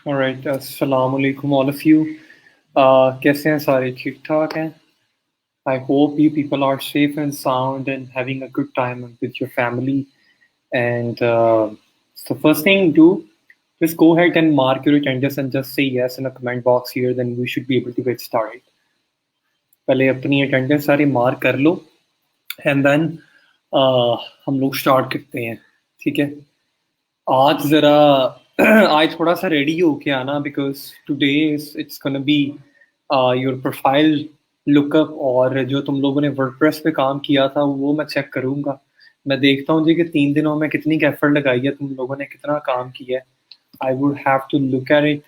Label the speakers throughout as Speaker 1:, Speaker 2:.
Speaker 1: Alright, अस्सलाम वालेकुम all of you. कैसे हैं सारे ठीक ठाक हैं? I hope you people are safe and sound and having a good time with your family. And so first thing do, just go ahead and mark your attendance and just say yes in the comment box here. Then we should be able to get started. पहले अपनी attendance सारी mark कर लो and then हम लोग start करते हैं, ठीक है? आज ज़रा आज थोड़ा-सा रेडी होके आना because today is it's gonna be your profile lookup और जो तुम लोगों ने वर्डप्रेस पे काम किया था वो मैं चेक करूँगा। मैं देखता हूँ जी कि 3 दिनों में कितनी एफर्ट लगाई है तुम लोगों ने, कितना काम किया है। I would have to look at it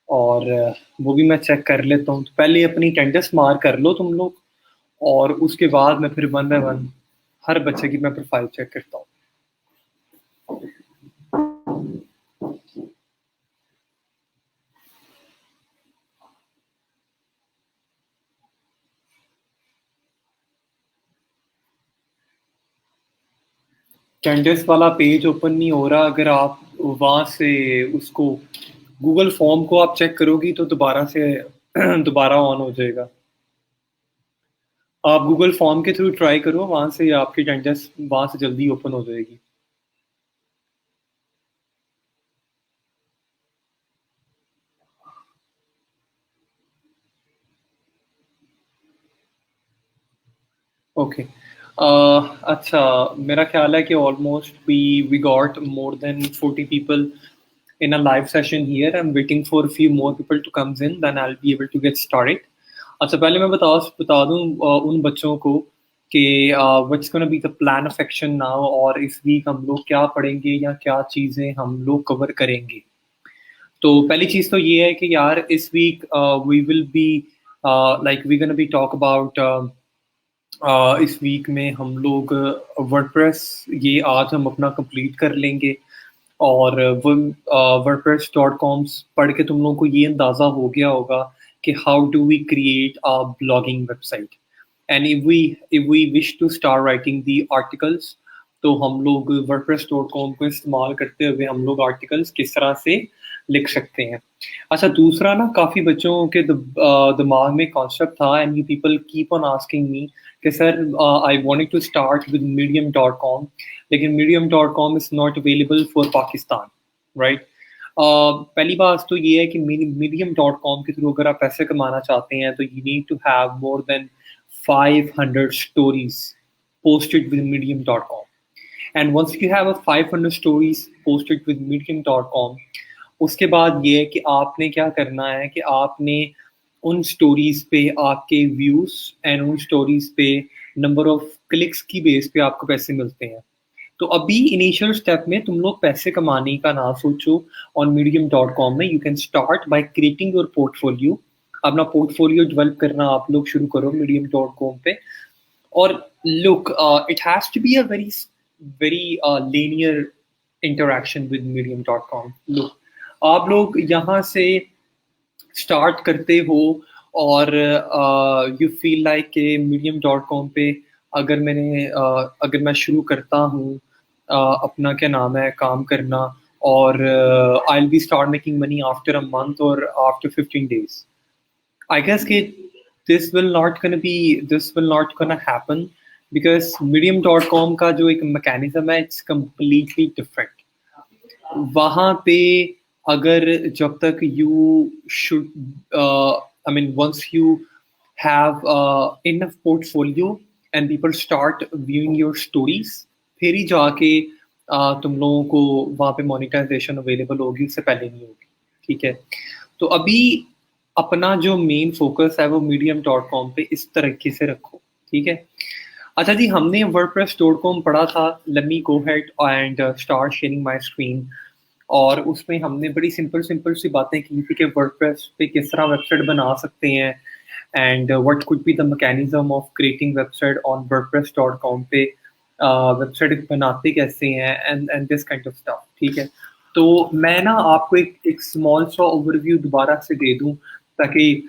Speaker 1: और वो भी मैं चेक कर लेता हूँ। तो पहले अपनी अटेंडेंस मार्क कर लो तुम लोग और उसके बाद मैं फिर वन बाय वन हर बच्चे की मैं प्रोफाइल चेक करता हूँ। कैंडिस वाला पेज ओपन नहीं हो रहा। अगर आप वहाँ से उसको गूगल फॉर्म को आप चेक करोगी तो दोबारा से दोबारा ऑन हो जाएगा। आप गूगल फॉर्म के थ्रू ट्राई करो, वहाँ से आपकी कैंडिस वहाँ से जल्दी ओपन हो जाएगी। ओके। अच्छा, मेरा ख्याल है कि almost we got more than 40 people in a live session here. I'm waiting for a few more people to comes in, then I'll be able to get started. अच्छा, पहले मैं बता दूँ उन बच्चों को कि what's gonna be the plan of action now और इस वीक हम लोग क्या पढ़ेंगे या क्या चीज़ें हम लोग कवर करेंगे। तो पहली चीज़ तो ये है कि यार इस week we will be like we gonna be talk about this week में हम लोग वर्डप्रेस ये आज हम अपना कंप्लीट कर लेंगे और wordpress.com पढ़ के तुम लोगों को ये अंदाज़ा हो गया होगा कि how do we create a blogging website and if we wish to start writing the articles तो हम लोग wordpress.com को इस्तेमाल करते हुए हम लोग आर्टिकल्स किस तरह से लिख सकते हैं। अच्छा, दूसरा ना काफ़ी बच्चों के दिमाग में कॉन्सेप्ट था and you people keep on asking me कि sir I wanted to start with medium.com लेकिन medium.com is not available for Pakistan, right? पहली बात तो ये है कि medium.com के थ्रू अगर आप पैसे कमाना चाहते हैं तो you need to have more than 500 stories posted with medium.com and once you have a 500 stories posted with medium.com उसके बाद ये है कि आपने क्या करना है कि आपने उन स्टोरीज पे आपके व्यूज एंड उन स्टोरीज पे नंबर ऑफ क्लिक्स की बेस पे आपको पैसे मिलते हैं। तो अभी इनिशियल स्टेप में तुम लोग पैसे कमाने का ना सोचो। ऑन medium.com में you can start by creating your portfolio. अपना पोर्टफोलियो डेवलप करना आप लोग शुरू करो medium.com पे और look, it has to be a very linear interaction with medium.com. Look, आप लोग यहाँ से स्टार्ट करते हो और यू फील लाइक कि medium.com पे अगर मैं शुरू करता हूँ अपना क्या नाम है काम करना और I will be start making money after a month और after 15 days. I guess this will not gonna happen because medium.com का जो एक मैकेनिज्म है इट्स completely different. वहाँ पे अगर जब तक you should I mean once you have enough portfolio and people start viewing your stories फिर ही जाके तुम लोगों को वहाँ पे मोनेटाइजेशन अवेलेबल होगी, उससे पहले नहीं होगी, ठीक है? तो अभी अपना जो मेन फोकस है वो medium.com पे इस तरीके से रखो, ठीक है? अच्छा जी, हमने wordpress.com पढ़ा था। Late me go ahead and start sharing my screen और उसमें हमने बड़ी सिंपल सिंपल सी बातें की थी कि वर्डप्रेस पे किस तरह वेबसाइट बना सकते हैं and what could be the mechanism of creating website on wordpress.com पे वेबसाइट बनाते कैसे हैं and this kind of stuff, ठीक है? तो मैं ना आपको एक स्मॉल सा ओवरव्यू दोबारा से दे दूं ताकि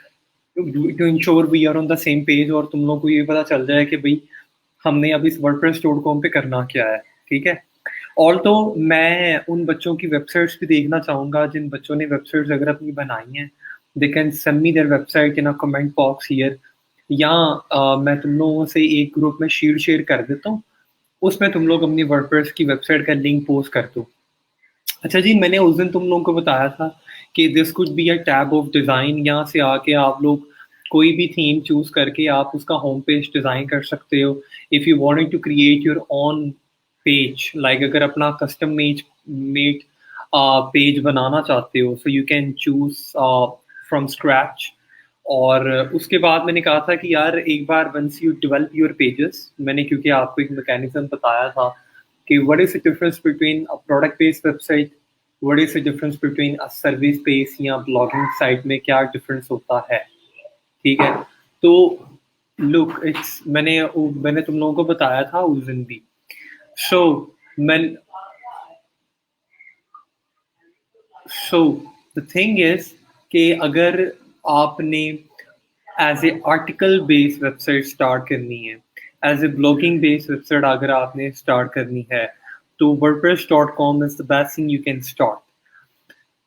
Speaker 1: to ensure we are on the same page और तुम लोग को ये पता चल जाए कि भाई हमने अभी इस wordpress.com पे करना क्या है, ठीक है? ऑल्दो मैं उन बच्चों की वेबसाइट्स भी देखना चाहूँगा जिन बच्चों ने वेबसाइट्स अगर अपनी बनाई हैं, they can send me their website in a comment box here, या मैं तुम लोगों से एक ग्रुप में शीट शेयर कर देता हूँ, उसमें तुम लोग अपनी वर्डप्रेस की वेबसाइट का लिंक पोस्ट कर दो। अच्छा जी, मैंने उस दिन तुम लोगों को बताया था कि this could be a tab of design, यहाँ से आके आप लोग कोई भी थीम चूज़ करके आप उसका होम पेज डिज़ाइन कर सकते हो। If you wanted to create your own page, like अगर अपना कस्टम मेड पेज बनाना चाहते हो, so you can choose from scratch. और उसके बाद मैंने कहा था कि यार एक बार once you develop your pages, मैंने क्योंकि आपको एक मैकेनिज्म बताया था कि what is the difference between a product based website, what is the difference between a service based या ब्लॉगिंग साइट में क्या डिफरेंस होता है। ठीक है, तो लुक इट्स मैंने तुम लोगों को बताया था उस दिन भी। सो मैं सो द थिंग इज कि अगर आपने as a article based website start करनी है, as a blogging based website अगर आपने स्टार्ट करनी है, तो WordPress dot com is the best thing you can start.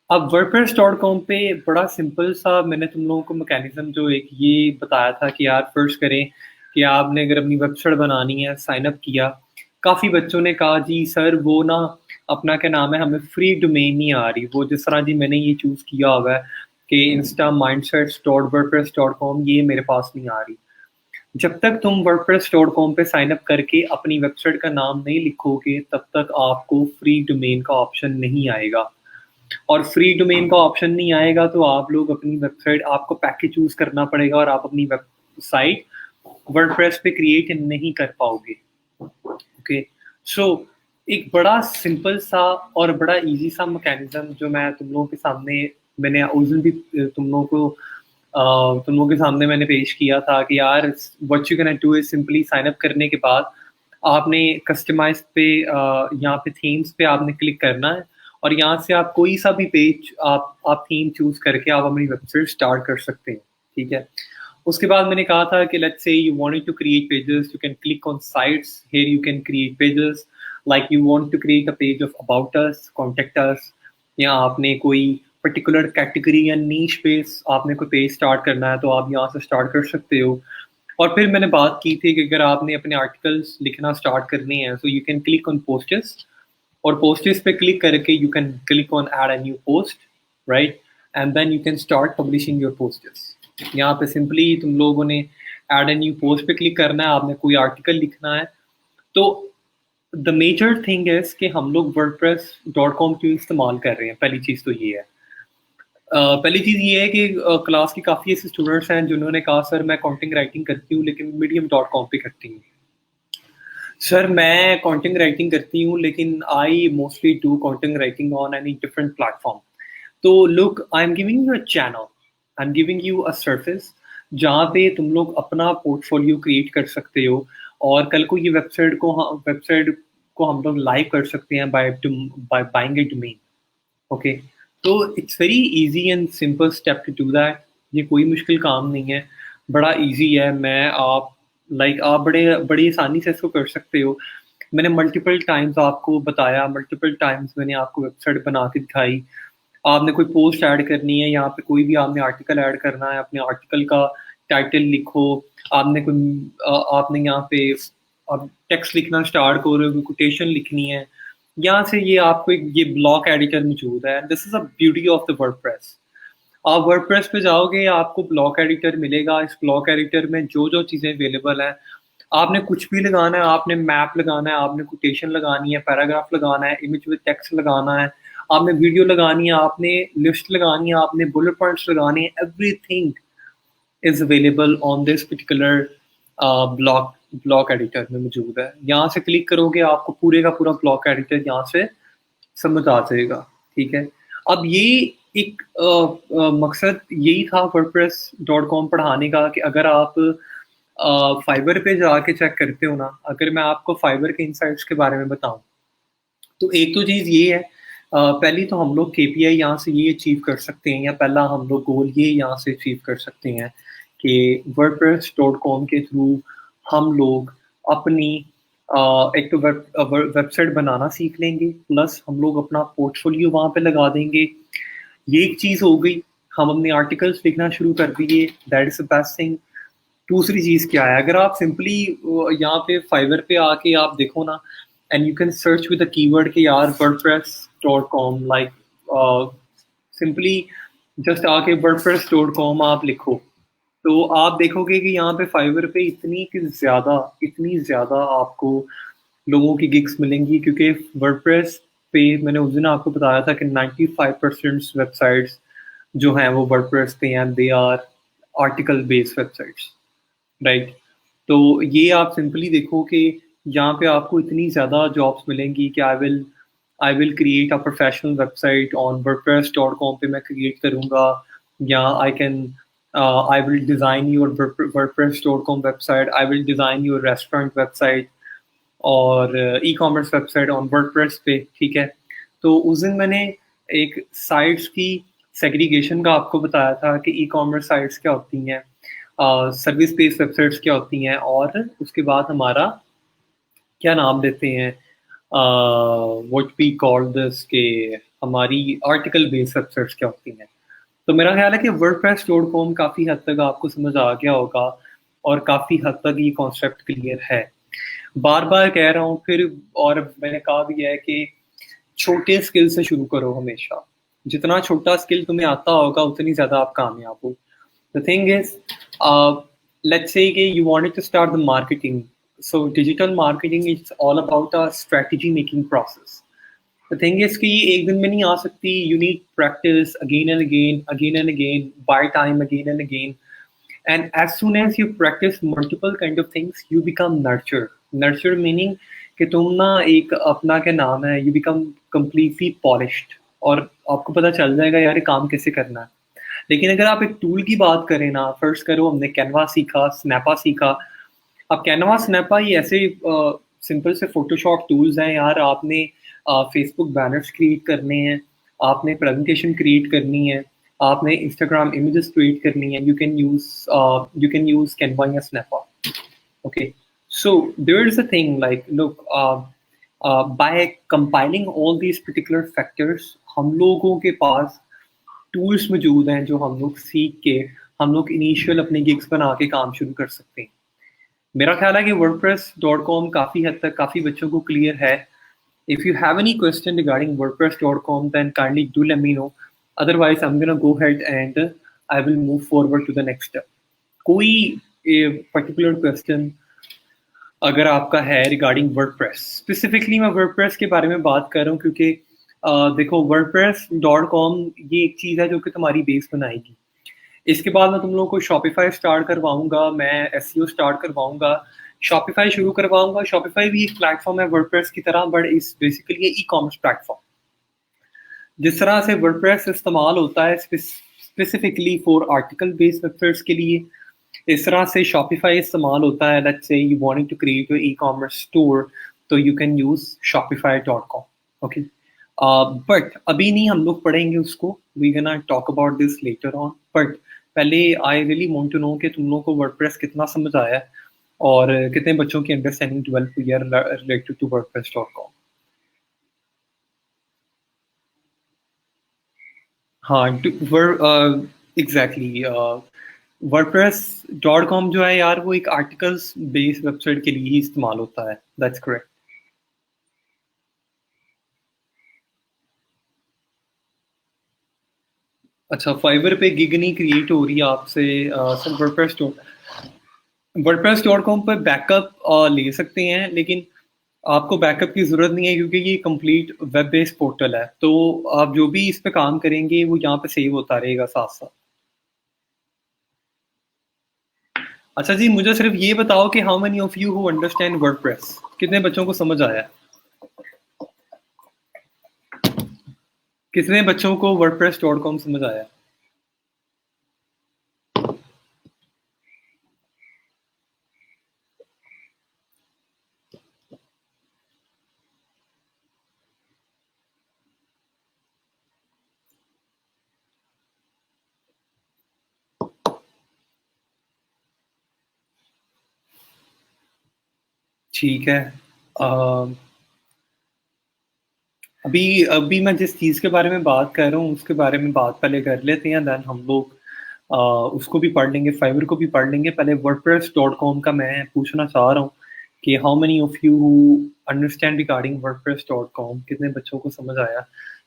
Speaker 1: अब वर्डप्रेस.com पे बड़ा सिंपल सा मैंने तुम लोगों को मैकेनिज्म जो एक ये बताया था कि यार फर्स्ट करें कि आपने अगर अपनी वेबसाइट बनानी है, साइन अप किया। काफ़ी बच्चों ने कहा जी सर वो ना अपना क्या नाम है, हमें फ्री डोमेन नहीं आ रही, वो जिस तरह जी मैंने ये चूज़ किया हुआ है कि Insta mindsets dot WordPress dot com, ये मेरे पास नहीं आ रही। जब तक तुम वर्डप्रेस.com पे साइन अप करके अपनी वेबसाइट का नाम नहीं लिखोगे, तब तक आपको फ्री डोमेन का ऑप्शन नहीं आएगा। और फ्री डोमेन का ऑप्शन नहीं आएगा तो आप लोग अपनी वेबसाइट, आपको पैकेज चूज करना पड़ेगा और आप अपनी वेबसाइट वर्डप्रेस पे क्रिएट नहीं कर पाओगे। ओके, सो एक बड़ा सिंपल सा और बड़ा इजी सा मैकेनिज्म जो मैं तुम लोगों के सामने, मैंने उस दिन भी तुम लोगों के सामने मैंने पेश किया था कि यार what you can do is simply sign up करने के बाद आपने कस्टमाइज पे यहाँ पे थीम्स पे आपने क्लिक करना है, और यहाँ से आप कोई सा भी पेज आप थीम चूज करके आप अपनी वेबसाइट स्टार्ट कर सकते हैं। ठीक है, उसके बाद मैंने कहा था कि let's say you wanted to create pages, you can click on sites, here you can create pages, like you want to create a page of about us, contact us, या आपने कोई पर्टिकुलर कैटेगरी या नीश पे आपने कोई page start करना है तो आप यहाँ से स्टार्ट कर सकते हो। और फिर मैंने बात की थी कि अगर आपने अपने आर्टिकल्स लिखना स्टार्ट करने हैं, so you can click on posters, और पोस्टर्स पे क्लिक करके you can click on add a new post, right, and then you can start publishing your posters. यहाँ पे सिंपली तुम लोगों ने ऐड अ न्यू पोस्ट पे क्लिक करना है, आपने कोई आर्टिकल लिखना है। तो द मेजर थिंग इज कि हम लोग वर्डप्रेस.com क्यों इस्तेमाल कर रहे हैं, पहली चीज़ तो ये है। पहली चीज़ ये है कि क्लास की काफ़ी ऐसे स्टूडेंट्स हैं जिन्होंने कहा सर मैं कंटेंट राइटिंग करती हूँ लेकिन मीडियम.com पे करती हूँ। सर मैं कंटेंट राइटिंग करती हूँ लेकिन I mostly do content writing on any different platform. तो look, I am giving you a channel, I am giving you a service जहाँ पे तुम लोग अपना पोर्टफोलियो क्रिएट कर सकते हो, और कल को ये वेबसाइट को हम लोग लाइव कर सकते हैं by buying a domain. Okay, तो it's very easy and simple step to do that. ये कोई मुश्किल काम नहीं है, बड़ा इजी है। मैं आप लाइक आप बड़े बड़ी आसानी से इसको कर सकते हो। मैंने मल्टीपल टाइम्स आपको बताया, मल्टीपल टाइम्स मैंने आपको वेबसाइट बना के दिखाई। आपने कोई पोस्ट ऐड करनी है, यहाँ पे कोई भी आपने आर्टिकल ऐड करना है, अपने आर्टिकल का टाइटल लिखो। आपने यहाँ पे आप टेक्स्ट लिखना स्टार्ट करो, कोटेशन लिखनी है, यहाँ से ये आपको एक ये ब्लॉक एडिटर मौजूद है। This is a beauty of the WordPress. आप वर्डप्रेस पे जाओगे, आपको ब्लॉक एडिटर मिलेगा। इस ब्लॉक एडिटर में जो जो चीज़ें अवेलेबल हैं, आपने कुछ भी लगाना है, आपने मैप लगाना है, आपने कोटेशन लगानी है, पैराग्राफ लगाना है, इमेज विद टेक्स्ट लगाना है, आपने वीडियो लगानी है, आपने लिस्ट लगानी है, आपने बुलेट पॉइंट्स लगाने हैं, everything is available on this particular block editor में मौजूद है। यहाँ से क्लिक करोगे, आपको पूरे का पूरा ब्लॉक एडिटर यहाँ से समझ आ जाएगा। ठीक है, अब ये एक मकसद यही था वर्डप्रेस.com पढ़ाने का कि अगर आप फाइबर पे जाके चेक करते हो ना, अगर मैं आपको फाइबर के इनसाइट्स के बारे में बताऊं, तो एक तो चीज़ ये है, पहली तो हम लोग केपीआई यहाँ से ये अचीव कर सकते हैं, या पहला हम लोग गोल ये यहाँ से अचीव कर सकते हैं कि वर्डप्रेस.com के थ्रू हम लोग अपनी एक तो वेबसाइट बनाना सीख लेंगे, प्लस हम लोग अपना पोर्टफोलियो वहाँ पे लगा देंगे। ये एक चीज़ हो गई, हम अपने आर्टिकल्स लिखना शुरू कर दिए, that is the best thing. दूसरी चीज़ क्या है, अगर आप सिंपली यहाँ पे फाइवर पे आके आप देखो ना, and you can search with the keyword कि यार wordpress.com, लाइक सिंपली जस्ट आके wordpress.com आप लिखो, तो आप देखोगे कि यहाँ पे फाइवर पे इतनी ज़्यादा आपको लोगों की गिग्स मिलेंगी, क्योंकि वर्डप्रेस पे मैंने उस दिन आपको बताया था कि 95% वेबसाइट्स जो हैं वो वर्डप्रेस पे हैं, they are article based websites, right? तो ये आप सिंपली देखो कि यहाँ पे आपको इतनी ज़्यादा जॉब्स मिलेंगी कि I will create a professional website on wordpress.com पे मैं क्रिएट करूँगा, या I will design your wordpress.com website, I will design your restaurant website और e commerce website on WordPress पे, ठीक है? तो उस दिन मैंने एक साइट्स की सेग्रीगेशन का आपको बताया था कि ई कॉमर्स साइट्स क्या होती हैं, सर्विस बेस्ड वेबसाइट्स क्या होती हैं, और उसके बाद हमारा क्या नाम देते हैं, व्हाट वी कॉल दिस, के हमारी आर्टिकल बेस्ड वेबसाइट्स क्या होती हैं। तो मेरा ख्याल है कि wordpress.com काफ़ी हद तक आपको समझ आ गया होगा, और काफ़ी हद तक ये कॉन्सेप्ट क्लियर है। बार-बार कह रहा हूँ फिर, और मैंने कहा भी है कि छोटे स्किल से शुरू करो हमेशा। जितना छोटा स्किल तुम्हें आता होगा उतनी ज़्यादा आप कामयाब हो। The thing is, let's say कि you wanted to start the marketing. So digital marketing is all about a strategy making process. The thing is कि ये एक दिन में नहीं आ सकती. You need practice again and again, again and again, buy time again and again. And as soon as you practice multiple kind of things, you become nurture. Nurture meaning कि तुम ना एक अपना क्या नाम है, you become completely polished, और आपको पता चल जाएगा यार ये काम कैसे करना है। लेकिन अगर आप एक टूल की बात करें ना, फर्स्ट करो हमने कैनवा सीखा, स्नैपा सीखा। अब कैनवा, स्नैपा ये ऐसे सिंपल से फोटोशॉप टूल्स हैं यार। आपने फेसबुक बैनर्स क्रिएट करने हैं, आपने प्रेजेंटेशन क्रिएट करनी है, आपने इंस्टाग्राम इमेजेस क्रिएट करनी है, यू कैन यूज कैनवा या स्नैपा। Okay, so there is a thing like look, by compiling all these particular factors, हम लोगों के पास टूल्स मौजूद हैं जो हम लोग सीख के हम लोग इनिशियल अपने गिग्स बना के काम शुरू कर सकते हैं। मेरा ख्याल है कि wordpress.com काफ़ी हद तक काफ़ी बच्चों को क्लियर है। If you have any question regarding wordpress.com, then kindly do let me know. Otherwise, I'm gonna go ahead and I will move forward to the next step. कोई पर्टिकुलर क्वेश्चन अगर आपका है रिगार्डिंग वर्डप्रेस, स्पेसिफिकली मैं WordPress के बारे में बात कर रहा हूँ, क्योंकि देखो wordpress.com ये एक चीज़ है जो कि तुम्हारी बेस बनाएगी। इसके बाद मैं तुम लोगों को शॉपिफाई स्टार्ट करवाऊँगा, मैं एसईओ स्टार्ट करवाऊँगा, शॉपिफाई शुरू करवाऊँगा। शॉपिफाई भी एक प्लेटफ़ॉर्म है वर्डप्रेस की तरह, but it's basically a ecommerce platform. जिस तरह से वर्डप्रेस इस्तेमाल होता है specifically for article based websites के लिए, इस तरह से शॉपिफाई इस्तेमाल होता है। Let's say you wanting to create your ecommerce store, तो you can use shopify.com, okay. But अभी नहीं हम लोग पढ़ेंगे उसको, we gonna talk about this later on. But पहले I really want to know कि तुम लोगों को वर्डप्रेस कितना समझ आया है, और कितने बच्चों की अंडरस्टैंडिंग डेवलप हुई है रिलेटेड टू wordpress.com। हाँ, एग्जैक्टली। वर्डप्रेस.com जो है यार, वो एक आर्टिकल्स बेस्ड वेबसाइट के लिए ही इस्तेमाल होता है, दैट्स करेक्ट। अच्छा, फाइवर पे गिग नहीं क्रिएट हो रही है आपसे, सर वर्डप्रेस.com पर बैकअप ले सकते हैं, लेकिन आपको बैकअप की ज़रूरत नहीं है, क्योंकि ये कंप्लीट वेब बेस्ड पोर्टल है। तो आप जो भी इस पे काम करेंगे वो यहाँ पे सेव होता रहेगा साथ साथ। अच्छा जी, मुझे सिर्फ ये बताओ कि how many of you who understand WordPress, कितने बच्चों को समझ आया, कितने बच्चों को wordpress.com समझ आया। ठीक है, अ, अभी अभी मैं जिस चीज़ के बारे में बात कर रहा हूँ, उसके बारे में बात पहले कर लेते हैं, देन हम लोग अ, उसको भी पढ़ लेंगे, फाइवर को भी पढ़ लेंगे। पहले वर्डप्रेस.कॉम का मैं पूछना चाह रहा हूँ कि how many of you who understand regarding WordPress dot com, कितने बच्चों को समझ आया?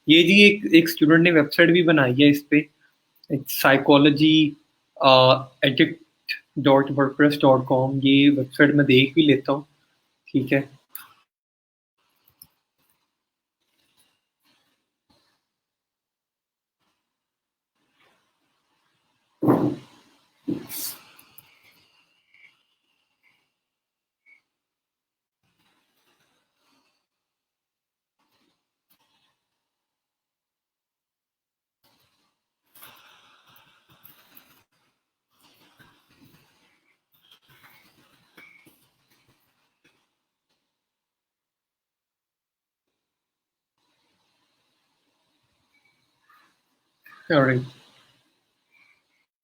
Speaker 1: ये जी एक स्टूडेंट ने वेबसाइट भी बनाई है इस पे, psychology addict dot WordPress dot com, ये वेबसाइट मैं देख भी लेता हूँ, ठीक है। ऑलराइट,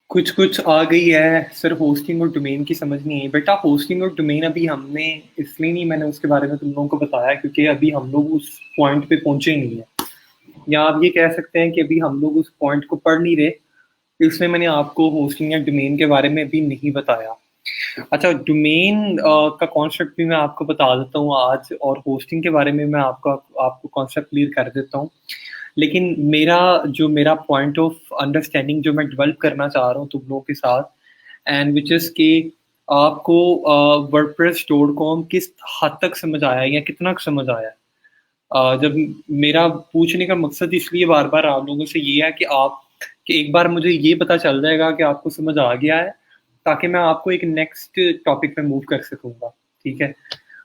Speaker 1: कुछ कुछ आ गई है सर। होस्टिंग और डोमेन की समझ नहीं आई बेटा। होस्टिंग और डोमेन अभी हमने इसलिए नहीं, मैंने उसके बारे में तुम लोगों को बताया क्योंकि अभी हम लोग उस पॉइंट पे पहुंचे नहीं है, या आप ये कह सकते हैं कि अभी हम लोग उस पॉइंट को पढ़ नहीं रहे, इसलिए मैंने आपको होस्टिंग या डोमेन के बारे में अभी नहीं बताया। अच्छा, डोमेन का कॉन्सेप्ट भी मैं आपको बता देता हूँ आज, और होस्टिंग के बारे में मैं आपको कॉन्सेप्ट क्लियर कर देता हूँ। लेकिन मेरा पॉइंट ऑफ अंडरस्टैंडिंग जो मैं डेवलप करना चाह रहा हूँ तुम लोगों के साथ, एंड विच इज़ कि आपको वर्डप्रेस.कॉम किस हद तक समझ आया या कितना समझ आया। जब मेरा पूछने का मकसद इसलिए बार-बार आप लोगों से ये है कि एक बार मुझे ये पता चल जाएगा कि आपको समझ आ गया है, ताकि मैं आपको एक नेक्स्ट टॉपिक पे मूव कर सकूँगा, ठीक है?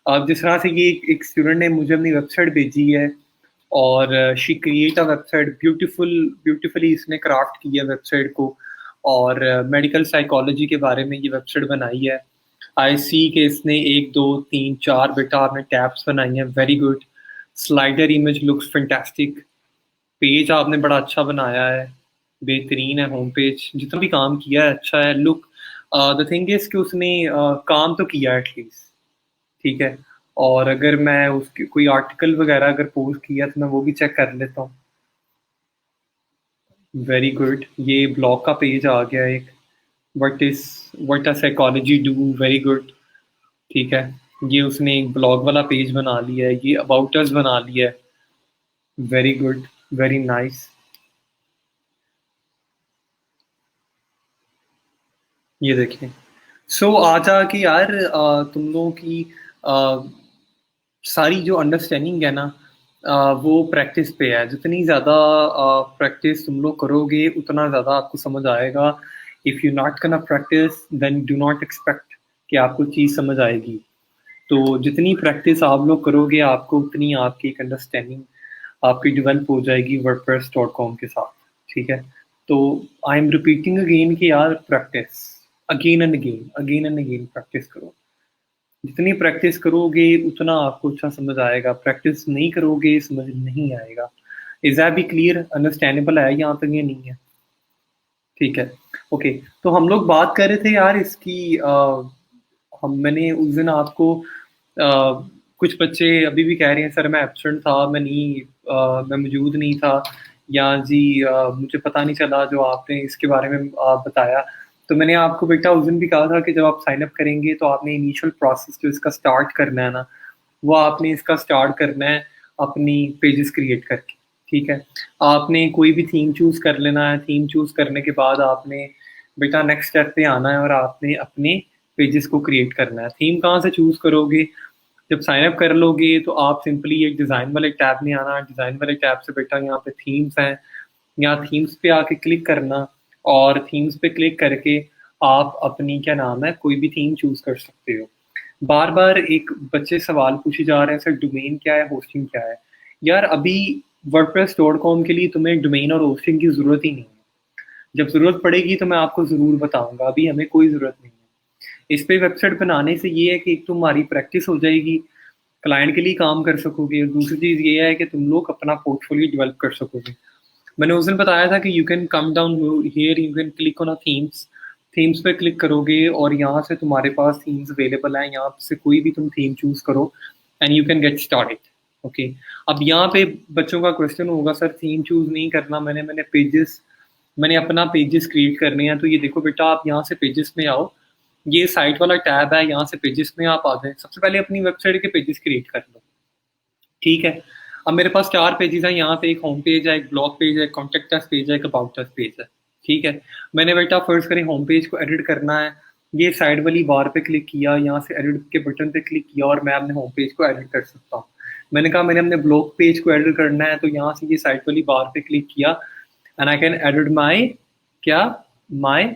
Speaker 1: अब जिस तरह से ये एक स्टूडेंट ने मुझे अपनी वेबसाइट भेजी है, और she create a website, beautifully इसने क्राफ्ट की है वेबसाइट को, और मेडिकल साइकोलॉजी के बारे में ये वेबसाइट बनाई है। आई सी कि इसने 1, 2, 3, 4 बेटा आपने टैब्स बनाई हैं, very good. Slider image looks fantastic. Page आपने बड़ा अच्छा बनाया है, बेहतरीन है होम पेज, जितना भी काम किया है अच्छा है। लुक, द थिंग इज़ कि उसने काम तो किया एटलीस्ट, ठीक है? और अगर मैं उसके कोई आर्टिकल वगैरह अगर पोस्ट किया तो मैं वो भी चेक कर लेता हूँ। वेरी गुड, ये ब्लॉग का पेज आ गया एक, what a psychology do, very good, ठीक है। ये उसने एक ब्लॉग वाला पेज बना लिया है, ये अबाउट अस बना लिया है, वेरी गुड, वेरी नाइस। ये देखिए। सो आज आके यार तुम लोगों की अ, सारी जो अंडरस्टैंडिंग है ना, वो प्रैक्टिस पे है। जितनी ज़्यादा प्रैक्टिस तुम लोग करोगे उतना ज़्यादा आपको समझ आएगा। If you not gonna practice then do not expect कि आपको चीज़ समझ आएगी। तो जितनी प्रैक्टिस आप लोग करोगे आपको उतनी आपकी एक अंडरस्टैंडिंग आपकी डेवलप हो जाएगी वर्डप्रेस.कॉम के साथ, ठीक है? तो आई एम रिपीटिंग अगेन कि यार practice, again and again practice करो। जितनी प्रैक्टिस करोगे उतना आपको अच्छा समझ आएगा, प्रैक्टिस नहीं करोगे समझ नहीं आएगा। Is that be clear, understandable है यहाँ तक या नहीं है? ठीक है, ओके। तो हम लोग बात कर रहे थे यार इसकी, हम मैंने उस दिन आपको कुछ बच्चे अभी भी कह रहे हैं सर मैं एब्सेंट था, मैं मौजूद नहीं था, या जी मुझे पता नहीं चला जो आपने इसके बारे में बताया। तो मैंने आपको बेटा उस दिन भी कहा था कि जब आप साइन अप करेंगे तो आपने इनिशियल प्रोसेस जो इसका स्टार्ट करना है ना, वो आपने इसका स्टार्ट करना है अपनी पेजेस क्रिएट करके, ठीक है? आपने कोई भी थीम चूज़ कर लेना है, थीम चूज़ करने के बाद आपने बेटा नेक्स्ट स्टेप पे आना है और आपने अपने पेजेस को क्रिएट करना है। थीम कहाँ से चूज़ करोगे? जब साइन अप कर लोगे तो आप सिंपली एक डिज़ाइन वाले टैब में आना, डिज़ाइन वाले टैब से बेटा यहाँ पे थीम्स हैं, यहाँ थीम्स पे आके क्लिक करना, और थीम्स पे क्लिक करके आप अपनी क्या नाम है कोई भी थीम चूज़ कर सकते हो। बार-बार एक बच्चे सवाल पूछे जा रहे हैं सर डोमेन क्या है, होस्टिंग क्या है? यार अभी वर्डप्रेस.कॉम के लिए तुम्हें डोमेन और होस्टिंग की ज़रूरत ही नहीं है। जब ज़रूरत पड़ेगी तो मैं आपको ज़रूर बताऊँगा, अभी हमें कोई ज़रूरत नहीं है। इस पे वेबसाइट बनाने से ये है कि एक तो हमारी प्रैक्टिस हो जाएगी, क्लाइंट के लिए काम कर सकोगे, और दूसरी चीज़ ये है कि तुम लोग अपना पोर्टफोलियो डेवलप कर सकोगे। मैंने उस दिन बताया था कि you can come down here, you can click on a themes, themes पे क्लिक करोगे और यहाँ से तुम्हारे पास थीम्स अवेलेबल हैं, यहाँ से कोई भी तुम थीम चूज़ करो and you can get started. Okay, अब यहाँ पे बच्चों का क्वेश्चन होगा सर थीम चूज नहीं करना, मैंने अपना पेजेस क्रिएट करने हैं। तो ये देखो बेटा, आप यहाँ से पेजेस में आओ, ये साइट वाला टैब है, यहाँ से पेजेस में आप आ जाए। सबसे पहले अपनी वेबसाइट के पेजेस क्रिएट कर लो, ठीक है। अब मेरे पास 4 पेजेस हैं यहाँ पे, एक होम पेज है, एक ब्लॉग पेज है, कॉन्टेक्ट अस पेज है, एक अबाउट अस पेज है, ठीक है। मैंने बेटा फर्स्ट करें होम पेज को एडिट करना है, ये साइड वाली बार पे क्लिक किया, यहाँ से एडिट के बटन पे क्लिक किया और मैं अपने होम पेज को एडिट कर सकता हूँ। मैंने कहा मैंने अपने ब्लॉग पेज को एडिट करना है, तो यहाँ से ये साइड वाली बार पे क्लिक किया and I can edit my क्या माई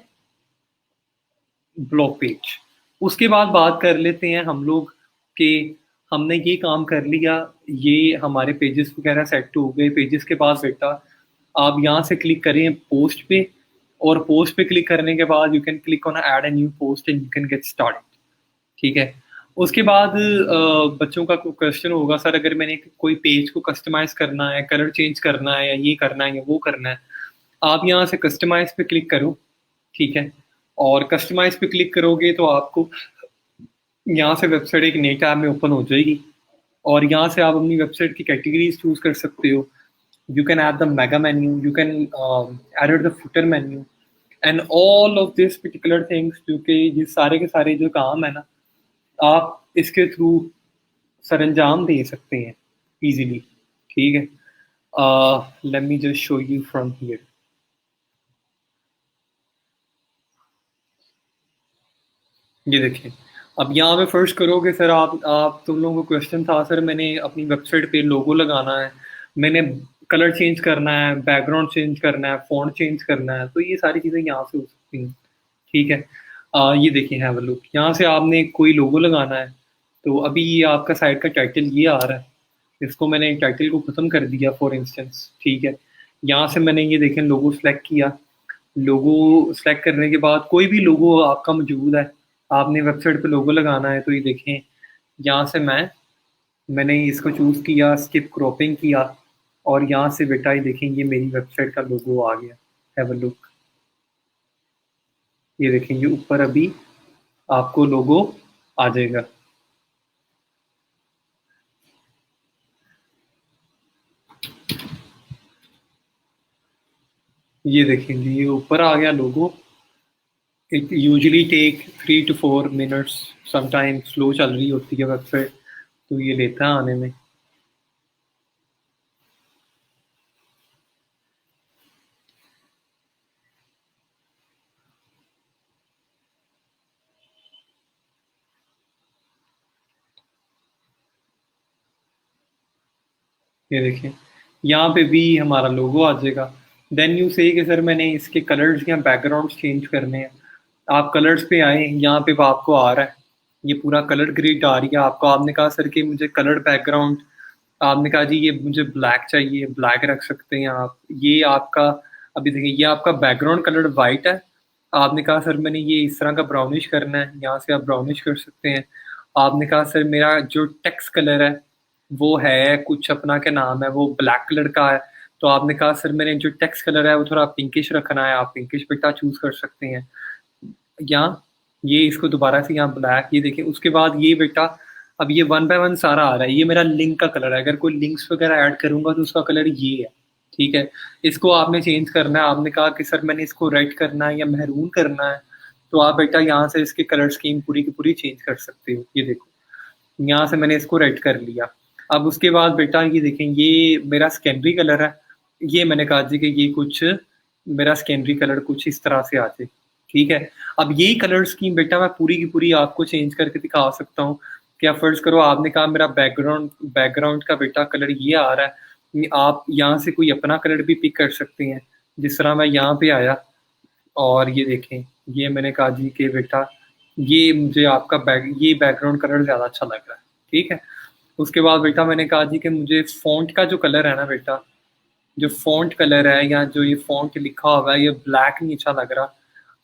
Speaker 1: ब्लॉग पेज। उसके बाद बात कर लेते हैं हम लोग कि हमने ये काम कर लिया, ये हमारे पेजेस वगैरह सेट हो गए। पेजेस के बाद बेटा आप यहाँ से क्लिक करें पोस्ट पे, और पोस्ट पे क्लिक करने के बाद you can click on add a new post and you can get started, ठीक है। उसके बाद बच्चों का क्वेश्चन होगा सर अगर मैंने कोई पेज को कस्टमाइज करना है, कलर चेंज करना है, या ये करना है या वो करना है, आप यहाँ से कस्टमाइज पे क्लिक करो, ठीक है। और कस्टमाइज पे क्लिक करोगे तो आपको यहाँ से वेबसाइट एक नई टैब में ओपन हो जाएगी, और यहाँ से आप अपनी वेबसाइट की कैटेगरीज चूज कर सकते हो। You can add the mega menu, you can add the footer menu and all of this particular things, जो कि ये सारे के सारे जो काम है ना, आप इसके थ्रू सरंजाम दे सकते हैं इजीली, ठीक है। Let me just show you from here. ये देखिए, अब यहाँ पे फर्स्ट करोगे सर, आप तुम लोगों को क्वेश्चन था सर मैंने अपनी वेबसाइट पे लोगो लगाना है, मैंने कलर चेंज करना है, बैकग्राउंड चेंज करना है, फॉन्ट चेंज करना है, तो ये सारी चीज़ें यहाँ से हो सकती हैं, ठीक है। ये देखिए हैव अ लुक, यहाँ से आपने कोई लोगो लगाना है, तो अभी ये आपका साइट का टाइटल ये आ रहा है, इसको मैंने टाइटल को ख़त्म कर दिया फॉर इंस्टेंस, ठीक है। यहाँ से मैंने ये देखें लोगो सेलेक्ट किया, लोगो सेलेक्ट करने के बाद कोई भी लोगो आपका मौजूद है, आपने वेबसाइट पे लोगो लगाना है, तो ये देखें यहाँ से मैंने इसको चूज़ किया, स्किप क्रॉपिंग किया, और यहाँ से बेटा ये देखें ये मेरी वेबसाइट का लोगो आ गया, हैव अ लुक। ये देखें ये ऊपर अभी आपको लोगो आ जाएगा। ये देखें जी ये ऊपर आ गया logo. It usually take 3 to 4 minutes, sometime slow चल रही होती है वेबसाइट, तो ये लेता है आने में। ये देखिए यहाँ पे भी हमारा लोगो आ जाएगा। देन यू से कि सर मैंने इसके कलर्स या बैकग्राउंड चेंज करने हैं, आप कलर्स पे आए, यहाँ पे आपको आ रहा है ये पूरा कलर ग्रिड आ रही है आपको। आपने कहा सर कि मुझे कलर बैकग्राउंड, आपने कहा जी ये मुझे ब्लैक चाहिए, ब्लैक रख सकते हैं आप। ये आपका अभी देखिए ये आपका बैकग्राउंड कलर वाइट है, आपने कहा सर मैंने ये इस तरह का ब्राउनिश करना है, यहाँ से आप ब्राउनिश कर सकते हैं। आपने कहा सर मेरा जो टेक्स्ट कलर है वो है कुछ अपना क्या नाम है वो ब्लैक कलर का है, तो आपने कहा सर मैंने जो टेक्स्ट कलर है वो थोड़ा पिंकिश रखना है, आप पिंकिश बेटा चूज कर सकते हैं। यहाँ ये इसको दोबारा से यहाँ ब्लैक, ये देखिए उसके बाद ये बेटा अब ये 1 by 1 सारा आ रहा है, ये मेरा लिंक का कलर है, अगर कोई लिंक्स वगैरह ऐड करूंगा तो उसका कलर ये है, ठीक है। इसको आपने चेंज करना है, आपने कहा कि सर मैंने इसको रेड करना है या महरून करना है, तो आप बेटा यहाँ से इसकी कलर स्कीम पूरी की पूरी चेंज कर सकते हो। ये देखो यहाँ से मैंने इसको रेड कर लिया। अब उसके बाद बेटा ये देखें ये मेरा सेकेंडरी कलर है, ये मैंने कहा जी कि ये कुछ मेरा सेकेंडरी कलर कुछ इस तरह से आ जाए, ठीक है। अब यही कलर स्कीम बेटा मैं पूरी की पूरी आपको चेंज करके दिखा सकता हूँ। क्या फर्ज करो आपने कहा मेरा बैकग्राउंड का बेटा कलर ये आ रहा है, आप यहाँ से कोई अपना कलर भी पिक कर सकते हैं। जिस तरह मैं यहाँ पे आया और ये देखें ये मैंने कहा जी कि बेटा ये मुझे आपका ये बैकग्राउंड कलर ज़्यादा अच्छा लग रहा है, ठीक है। उसके बाद बेटा मैंने कहा जी कि मुझे फ़ॉन्ट का जो कलर है ना बेटा, जो फ़ॉन्ट कलर है या जो ये फ़ॉन्ट लिखा हुआ है ये ब्लैक नहीं अच्छा लग रहा,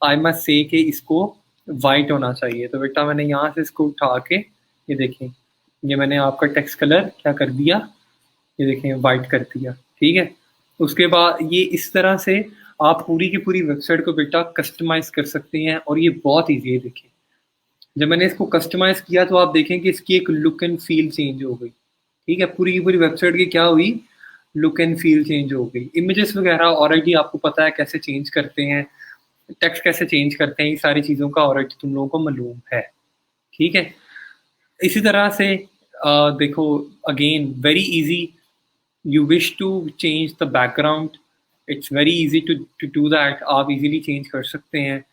Speaker 1: आई मस्ट से कि इसको वाइट होना चाहिए। तो बेटा मैंने यहाँ से इसको उठा के ये देखें ये मैंने आपका टेक्स्ट कलर क्या कर दिया, ये देखें वाइट कर दिया, ठीक है। उसके बाद ये इस तरह से आप पूरी की पूरी वेबसाइट को बेटा कस्टमाइज कर सकते हैं, और ये बहुत ईजी है। देखिए जब मैंने इसको कस्टमाइज किया तो आप देखें कि इसकी एक लुक एंड फील चेंज हो गई। ठीक है, पूरी की पूरी वेबसाइट की क्या हुई, लुक एंड फील चेंज हो गई। इमेजेस वगैरह ऑलरेडी आपको पता है कैसे चेंज करते हैं, टेक्स्ट कैसे चेंज करते हैं, ये सारी चीज़ों का ऑलरेडी तुम लोगों को मालूम है। ठीक है, इसी तरह से देखो, again very easy, you wish to change the background, it's very easy to do that, आप इजीली चेंज कर सकते हैं।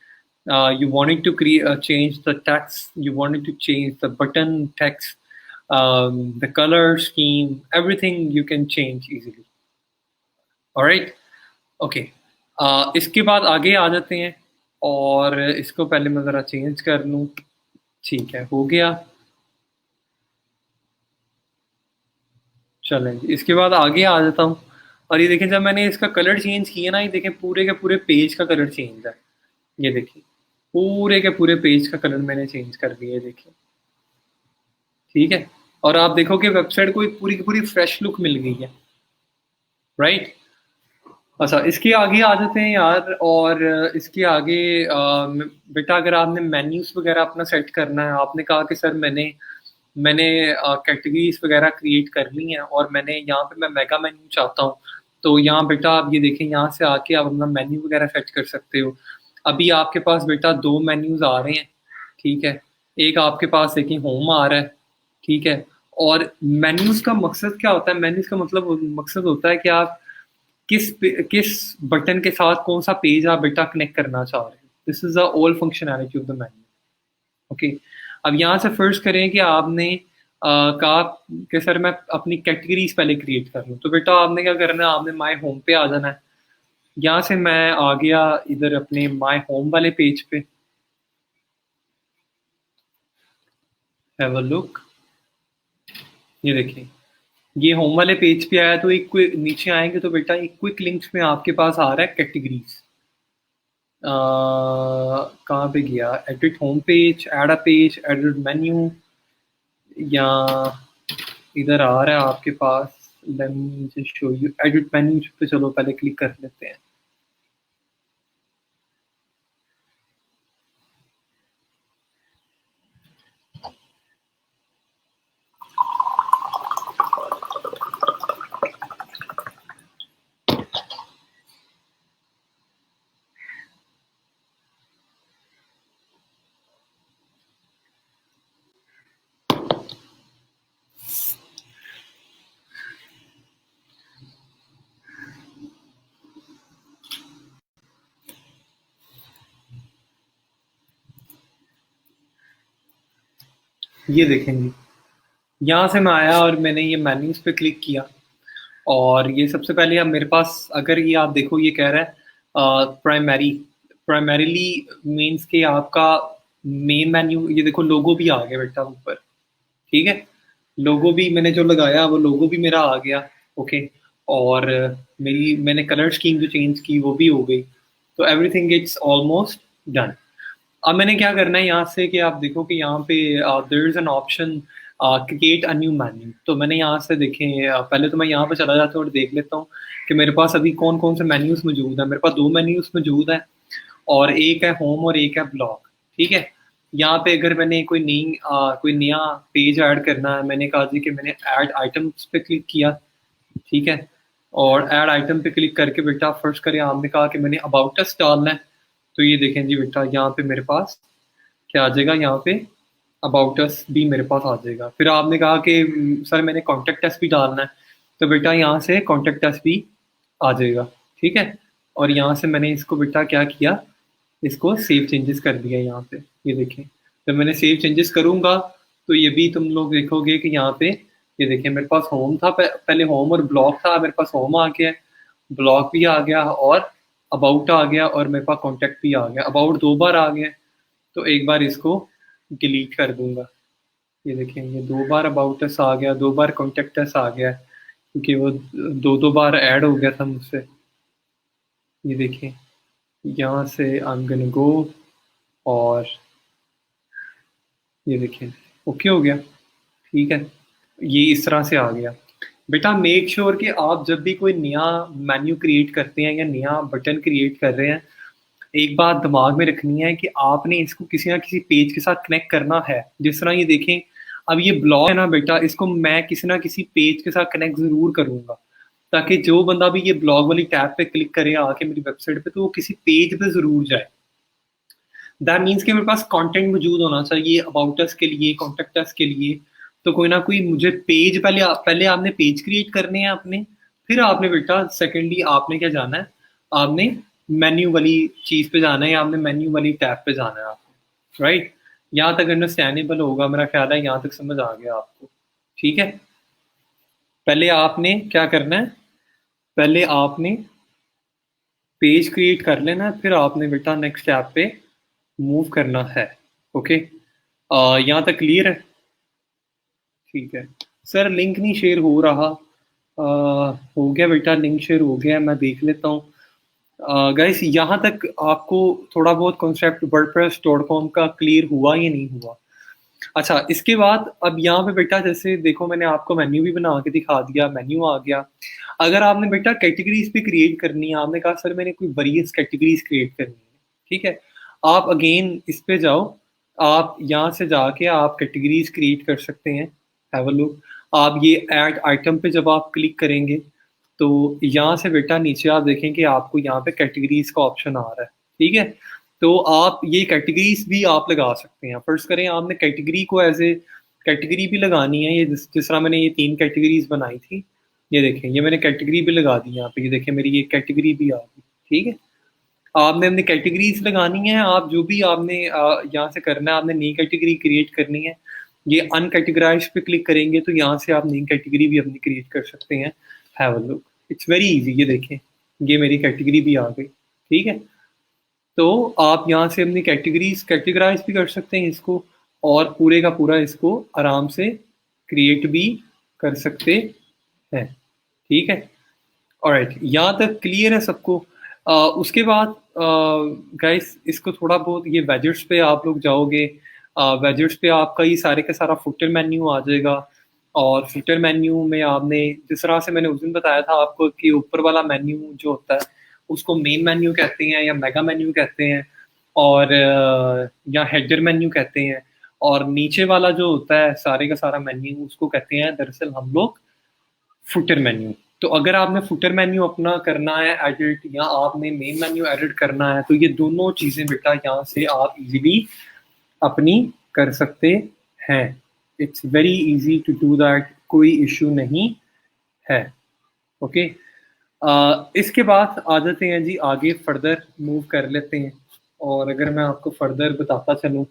Speaker 1: you wanted to create change the text, you wanted to change the button text, the color scheme, everything you can change easily. All right, okay. इसके बाद आगे आ जाते हैं, और इसको पहले मैं ज़रा चेंज कर लूँ। ठीक है, हो गया। चलें जी, इसके बाद आगे आ जाता हूँ, और ये देखें जब मैंने इसका कलर चेंज किया ना, ये देखें पूरे के पूरे पेज का कलर चेंज है। ये देखिए, पूरे के पूरे पेज का कलर मैंने चेंज कर दिया है, देखिए। ठीक है, और आप देखोगे वेबसाइट को एक पूरी की पूरी फ्रेश लुक मिल गई है, राइट। अच्छा, इसके आगे आ जाते हैं यार, और इसके आगे बेटा अगर आपने मेन्यूज वगैरह अपना सेट करना है, आपने कहा कि सर मैंने मैंने कैटेगरीज वगैरह क्रिएट कर ली हैं, और मैंने यहाँ पे मैं मेगा मेन्यू चाहता हूँ, तो यहाँ बेटा आप ये देखें, यहाँ से आके आप अपना मेन्यू वगैरह सेट कर सकते हो। अभी आपके पास बेटा दो मेन्यूज आ रहे हैं। ठीक है, एक आपके पास देखिए होम आ रहा है। ठीक है, और मेन्यूज का मकसद क्या होता है, मेन्यूज का मतलब मकसद होता है कि आप किस बटन के साथ कौन सा पेज आप बेटा कनेक्ट करना चाह रहे हैं। This is the all functionality of the menu. Okay, अब यहाँ से फर्स्ट करें कि आपने कहा कि सर मैं अपनी कैटेगरीज पहले क्रिएट कर लूँ, तो बेटा आपने क्या करना है, आपने माई होम पे आ जाना है। यहाँ से मैं आ गया इधर अपने माई होम वाले पेज पे, हैव अ लुक। ये देखिए, ये होम वाले पेज पे आया, तो एक नीचे आएंगे तो बेटा एक क्विक लिंक्स में आपके पास आ रहा है कैटेगरीज। कहाँ पे गया, edit home page, add a page, edit menu, या इधर आ रहा है आपके पास। Let me just show you edit menu पे, चलो पहले क्लिक कर लेते हैं। ये देखेंगे, यहाँ से मैं आया और मैंने ये मेन्यूज पे क्लिक किया, और ये सबसे पहले अब मेरे पास, अगर ये आप देखो, ये कह रहा है प्राइमरीली मीन्स कि आपका मेन मेन्यू। ये देखो लोगो भी आ गया बेटा ऊपर। ठीक है, लोगो भी मैंने जो लगाया वो लोगो भी मेरा आ गया। ओके, और मैंने कलर स्कीम जो चेंज की वो भी हो गई, तो एवरीथिंग इट्स ऑलमोस्ट डन। अब मैंने क्या करना है यहाँ से, कि आप देखो कि यहाँ पे there is an option create a new menu. तो मैंने यहाँ से देखें, पहले तो मैं यहाँ पे चला जाता हूँ और देख लेता हूँ कि मेरे पास अभी कौन कौन से मेन्यूज मौजूद है। मेरे पास दो मेन्यूज मौजूद है, और एक है होम और एक है ब्लॉग। ठीक है, यहाँ पे अगर मैंने कोई नया पेज ऐड करना है, मैंने कहा जी कि मैंने ऐड आइटम्स पे क्लिक किया। ठीक है, और ऐड आइटम पे क्लिक करके बेटा फर्स्ट करें, आपने कहा कि मैंने अबाउट अस डालना है, तो ये देखें जी बेटा, यहाँ पे मेरे पास क्या आ जाएगा, यहाँ पे अबाउट अस भी मेरे पास आ जाएगा। फिर आपने कहा कि सर मैंने कॉन्टेक्ट अस भी डालना है, तो बेटा यहाँ से कॉन्टेक्ट अस भी आ जाएगा। ठीक है, और यहाँ से मैंने इसको बेटा क्या किया, इसको सेव चेंजेस कर दिया यहाँ पे। ये देखें, जब मैंने सेव चेंजेस करूँगा तो ये भी तुम लोग देखोगे कि यहाँ पे, ये देखें मेरे पास होम था, पहले होम और ब्लॉग था, मेरे पास होम आ गया, ब्लॉग भी आ गया, और अबाउट आ गया, और मेरे पास कॉन्टेक्ट भी आ गया। अबाउट दो बार आ गया, तो एक बार इसको डिलीट कर दूंगा। ये देखें, ये दो बार अबाउट अस आ गया, दो बार कॉन्टेक्ट अस आ गया, क्योंकि वो दो दो बार ऐड हो गया था मुझसे। ये देखें, यहाँ से आई एम गोना गो, और ये देखें ओके हो गया। ठीक है, ये इस तरह से आ गया। बेटा मेक श्योर कि आप जब भी कोई नया मेन्यू क्रिएट करते हैं या नया बटन क्रिएट कर रहे हैं, एक बात दिमाग में रखनी है कि आपने इसको किसी ना किसी पेज के साथ कनेक्ट करना है। जिस तरह ये देखें, अब ये ब्लॉग है ना बेटा, इसको मैं किसी ना किसी पेज के साथ कनेक्ट ज़रूर करूँगा, ताकि जो बंदा भी ये ब्लॉग वाली टैब पे क्लिक करे आके मेरी वेबसाइट पे, तो वो किसी पेज पे ज़रूर जाए। दैट मीन्स कि मेरे पास कंटेंट मौजूद होना चाहिए अबाउट अस के लिए, कॉन्टैक्ट अस के लिए। तो कोई ना कोई मुझे पेज, पहले आपने पेज क्रिएट करने हैं अपने, फिर आपने बेटा सेकेंडली आपने क्या जाना है, आपने मेन्यू वाली चीज़ पे जाना है, या आपने मेन्यू वाली टैब पे जाना है आपने, राइट? यहाँ तक अंडरस्टैंडेबल होगा, मेरा ख्याल है यहाँ तक समझ आ गया आपको। ठीक है, पहले आपने क्या करना है, पहले आपने पेज क्रिएट कर लेना है, फिर आपने बेटा नेक्स्ट ऐप पे मूव करना है। ओके, यहाँ तक क्लियर है? ठीक है सर, लिंक नहीं शेयर हो रहा। हो गया बेटा, लिंक शेयर हो गया, मैं देख लेता हूँ। गाइस, यहाँ तक आपको थोड़ा बहुत कॉन्सेप्ट wordpress.com का क्लियर हुआ या नहीं हुआ? अच्छा, इसके बाद अब यहाँ पे बेटा जैसे देखो, मैंने आपको मेन्यू भी बना के दिखा दिया, मेन्यू आ गया। अगर आपने बेटा कैटेगरीज भी क्रिएट करनी है, आपने कहा सर मैंने कोई वेरियस कैटेगरीज क्रिएट करनी है, ठीक है, आप अगेन इस पे जाओ, आप यहाँ से जाके आप कैटेगरीज क्रिएट कर सकते हैं। Have a look. आप ये ऐड आइटम पे जब आप क्लिक करेंगे, तो यहाँ से बेटा नीचे आप देखें कि आपको यहाँ पे कैटेगरीज का ऑप्शन आ रहा है, ठीक है। तो आप ये कैटेगरीज भी आप लगा सकते हैं। फर्स्ट करें, आपने कैटेगरी को एज ए कैटेगरी भी लगानी है। ये जिस तरह मैंने ये 3 कैटेगरीज बनाई थी, ये देखें, ये मैंने कैटेगरी भी लगा दी यहाँ पे, ये देखें मेरी ये कैटेगरी भी आ गई, ठीक है। आपने अपनी कैटेगरीज लगानी है, आप जो भी आपने यहाँ से करना है, आपने नई कैटेगरी क्रिएट करनी है। ये अनकैटेगराइज पे क्लिक करेंगे तो यहाँ से आप नई कैटेगरी भी अपनी क्रिएट कर सकते हैं। Have a look, it's very easy. ये देखें, ये मेरी कैटेगरी भी आ गई, ठीक है। तो आप यहाँ से अपनी कैटेगरीज कैटेगराइज भी कर सकते हैं इसको, और पूरे का पूरा इसको आराम से क्रिएट भी कर सकते हैं, ठीक है। ऑलराइट, यहाँ तक क्लियर है सबको? उसके बाद गाइस, इसको थोड़ा बहुत ये वेजेट्स पे आप लोग जाओगे, वेजेट्स पे आपका ये सारे का सारा फुटर मेन्यू आ जाएगा। और फुटर मेन्यू में आपने जिस तरह से मैंने उस दिन बताया था आपको कि ऊपर वाला मेन्यू जो होता है उसको मेन मेन्यू कहते हैं या मेगा मेन्यू कहते हैं, और या हेडर मेन्यू कहते हैं। और नीचे वाला जो होता है सारे का सारा मेन्यू, उसको कहते हैं दरअसल हम लोग फुटर मेन्यू। तो अगर आपने फुटर मेन्यू अपना करना है एडिट, या आपने मेन मेन्यू एडिट करना है, तो ये दोनों चीज़ें बेटा यहाँ से आप इजीली अपनी कर सकते हैं। It's very easy to do that, कोई इशू नहीं है। ओके, इसके बाद आ जाते हैं जी आगे, फर्दर मूव कर लेते हैं। और अगर मैं आपको फर्दर बताता चलूँ,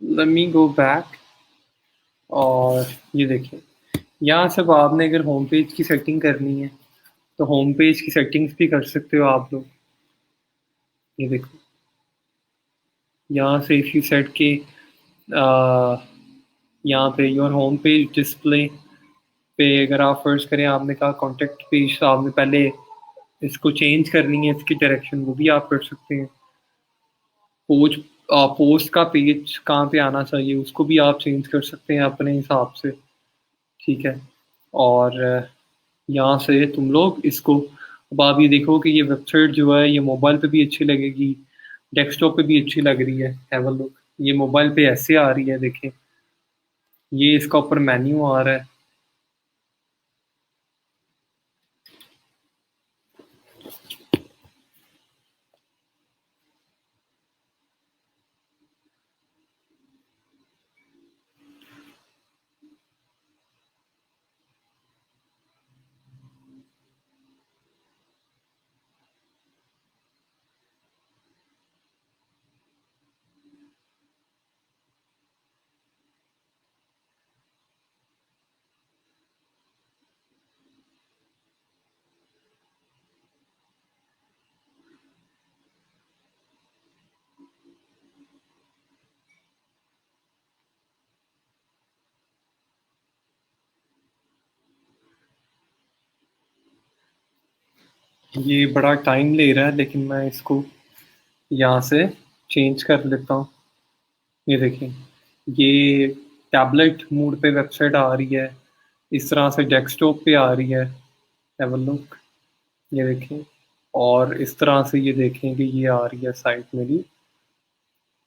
Speaker 1: लेट मी गो बैक। और ये देखिए, यहाँ से अब आपने अगर होम पेज की सेटिंग करनी है, तो होम पेज की सेटिंग्स भी कर सकते हो आप लोग। ये देखो, यहाँ से इफ यू सेट के यहाँ पे योर होम पेज डिस्प्ले पे अगर आप फर्स्ट करें, आपने कहा कॉन्टेक्ट पेज, तो आपने पहले इसको चेंज करनी है, इसकी डायरेक्शन, वो भी आप कर सकते हैं। पोस्ट पोस्ट का पेज कहाँ पे आना चाहिए उसको भी आप चेंज कर सकते हैं अपने हिसाब से, ठीक है। और यहाँ से तुम लोग इसको, अब आप ये देखो कि ये वेबसाइट जो है ये मोबाइल पे भी अच्छी लगेगी, डेस्कटॉप पे भी अच्छी लग रही है। हैव अ लुक, ये मोबाइल पे ऐसे आ रही है, देखें, ये इसका ऊपर मेन्यू आ रहा है। ये बड़ा टाइम ले रहा है, लेकिन मैं इसको यहाँ से चेंज कर लेता हूँ। ये देखिए, ये टैबलेट मोड पे वेबसाइट आ रही है, इस तरह से डेस्कटॉप पे आ रही है। हैव अ लुक, ये देखिए। और इस तरह से ये देखें कि ये आ रही है साइट मेरी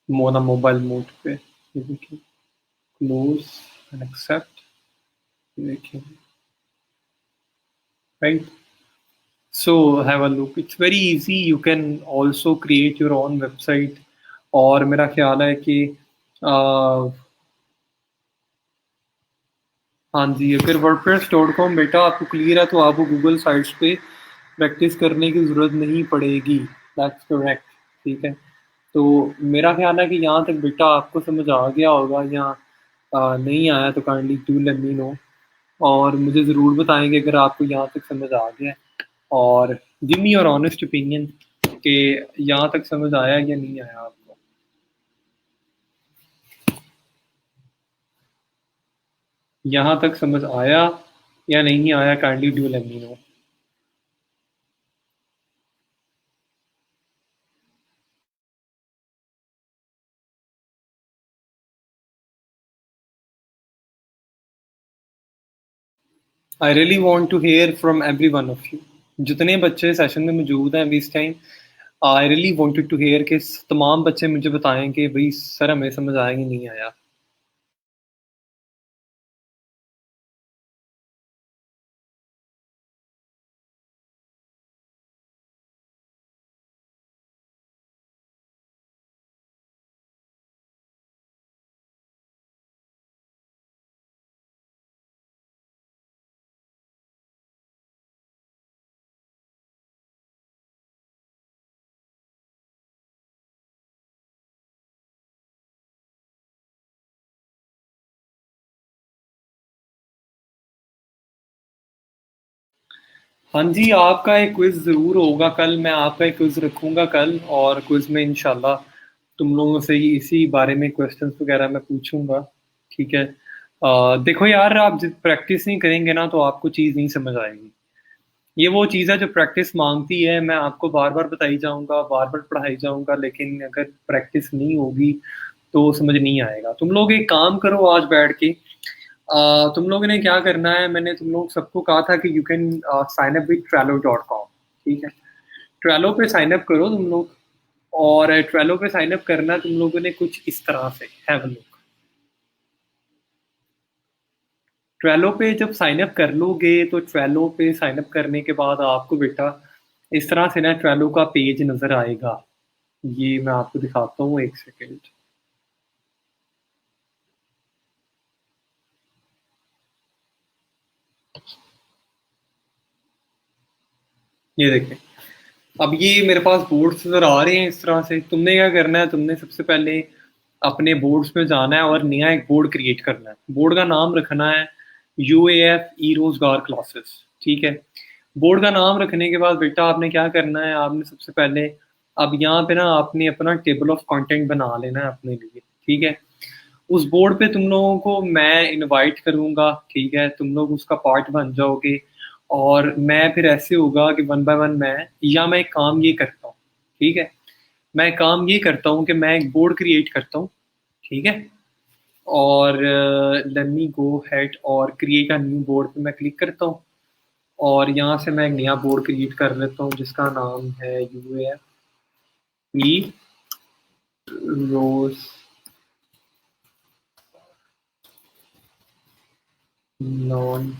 Speaker 1: मोना मोबाइल मोड पे। ये देखिए, क्लोज एंड एक्सेप्ट। ये देखिए, right. So have a look. It's very easy. You can also create your own website. और मेरा ख्याल है कि आ, हाँ जी, अगर wordpress.com बेटा आपको क्लियर है तो आपको गूगल साइट्स पे प्रैक्टिस करने की ज़रूरत नहीं पड़ेगी। That's correct. ठीक है। तो मेरा ख्याल है कि यहाँ तक बेटा आपको समझ आ गया होगा, या नहीं आया तो kindly do let me no. और मुझे ज़रूर बताएंगे अगर आपको यहाँ तक समझ आ गया है। और give me your honest opinion कि यहाँ तक समझ आया या नहीं आया आपको। यहाँ तक समझ आया या नहीं आया, kindly do let me know. I really want to hear from every one of you. जितने बच्चे सेशन में मौजूद हैं अभी इस time, I really wanted to hear कि तमाम बच्चे मुझे बताएं कि भाई सर हमें समझ आया कि नहीं आया। हाँ जी, आपका एक क्विज़ ज़रूर होगा कल। मैं आपका एक क्विज़ रखूँगा कल, और क्विज़ में इंशाल्लाह तुम लोगों से ही इसी बारे में क्वेश्चंस वगैरह मैं पूछूँगा। ठीक है। देखो यार, आप जब प्रैक्टिस नहीं करेंगे ना तो आपको चीज़ नहीं समझ आएगी। ये वो चीज़ है जो प्रैक्टिस माँगती है। मैं आपको बार-बार बताई जाऊँगा, बार-बार पढ़ाई जाऊँगा, लेकिन अगर प्रैक्टिस नहीं होगी तो समझ नहीं आएगा। तुम लोग एक काम करो आज बैठ के, तुम लोगों ने क्या करना है, मैंने तुम लोग सबको कहा था कि you can sign up with trello.com। ठीक है। ट्रेलो पे साइन अप करो तुम लोग। और ट्रेलो पे साइन अप करना तुम लोगों ने कुछ इस तरह से, हैव अ लुक। ट्रेलो पे जब साइन अप कर लोगे तो ट्रेलो पे साइन अप करने के बाद आपको बेटा इस तरह से ना ट्रेलो का पेज नज़र आएगा। ये मैं आपको दिखाता हूँ, एक सेकेंड। ये देखें, अब ये मेरे पास बोर्ड्स नज़र आ रहे हैं इस तरह से। तुमने क्या करना है, तुमने सबसे पहले अपने बोर्ड्स में जाना है और नया एक बोर्ड क्रिएट करना है। बोर्ड का नाम रखना है UAF ई रोजगार क्लासेस। ठीक है। बोर्ड का नाम रखने के बाद बेटा आपने क्या करना है, आपने सबसे पहले अब यहाँ पे ना आपने अपना टेबल ऑफ कंटेंट बना लेना है अपने लिए। ठीक है। उस बोर्ड पे तुम लोगों को मैं इनवाइट करूंगा। ठीक है। तुम लोग उसका पार्ट बन जाओगे, और मैं फिर ऐसे होगा कि वन बाय वन मैं एक काम ये करता हूँ। ठीक है। मैं काम ये करता हूँ कि मैं एक बोर्ड क्रिएट करता हूँ। ठीक है। और लेट मी गो हेड और क्रिएट अ न्यू बोर्ड पे मैं क्लिक करता हूँ। और यहाँ से मैं एक नया बोर्ड क्रिएट कर लेता हूँ जिसका नाम है UAFE रोज नॉन।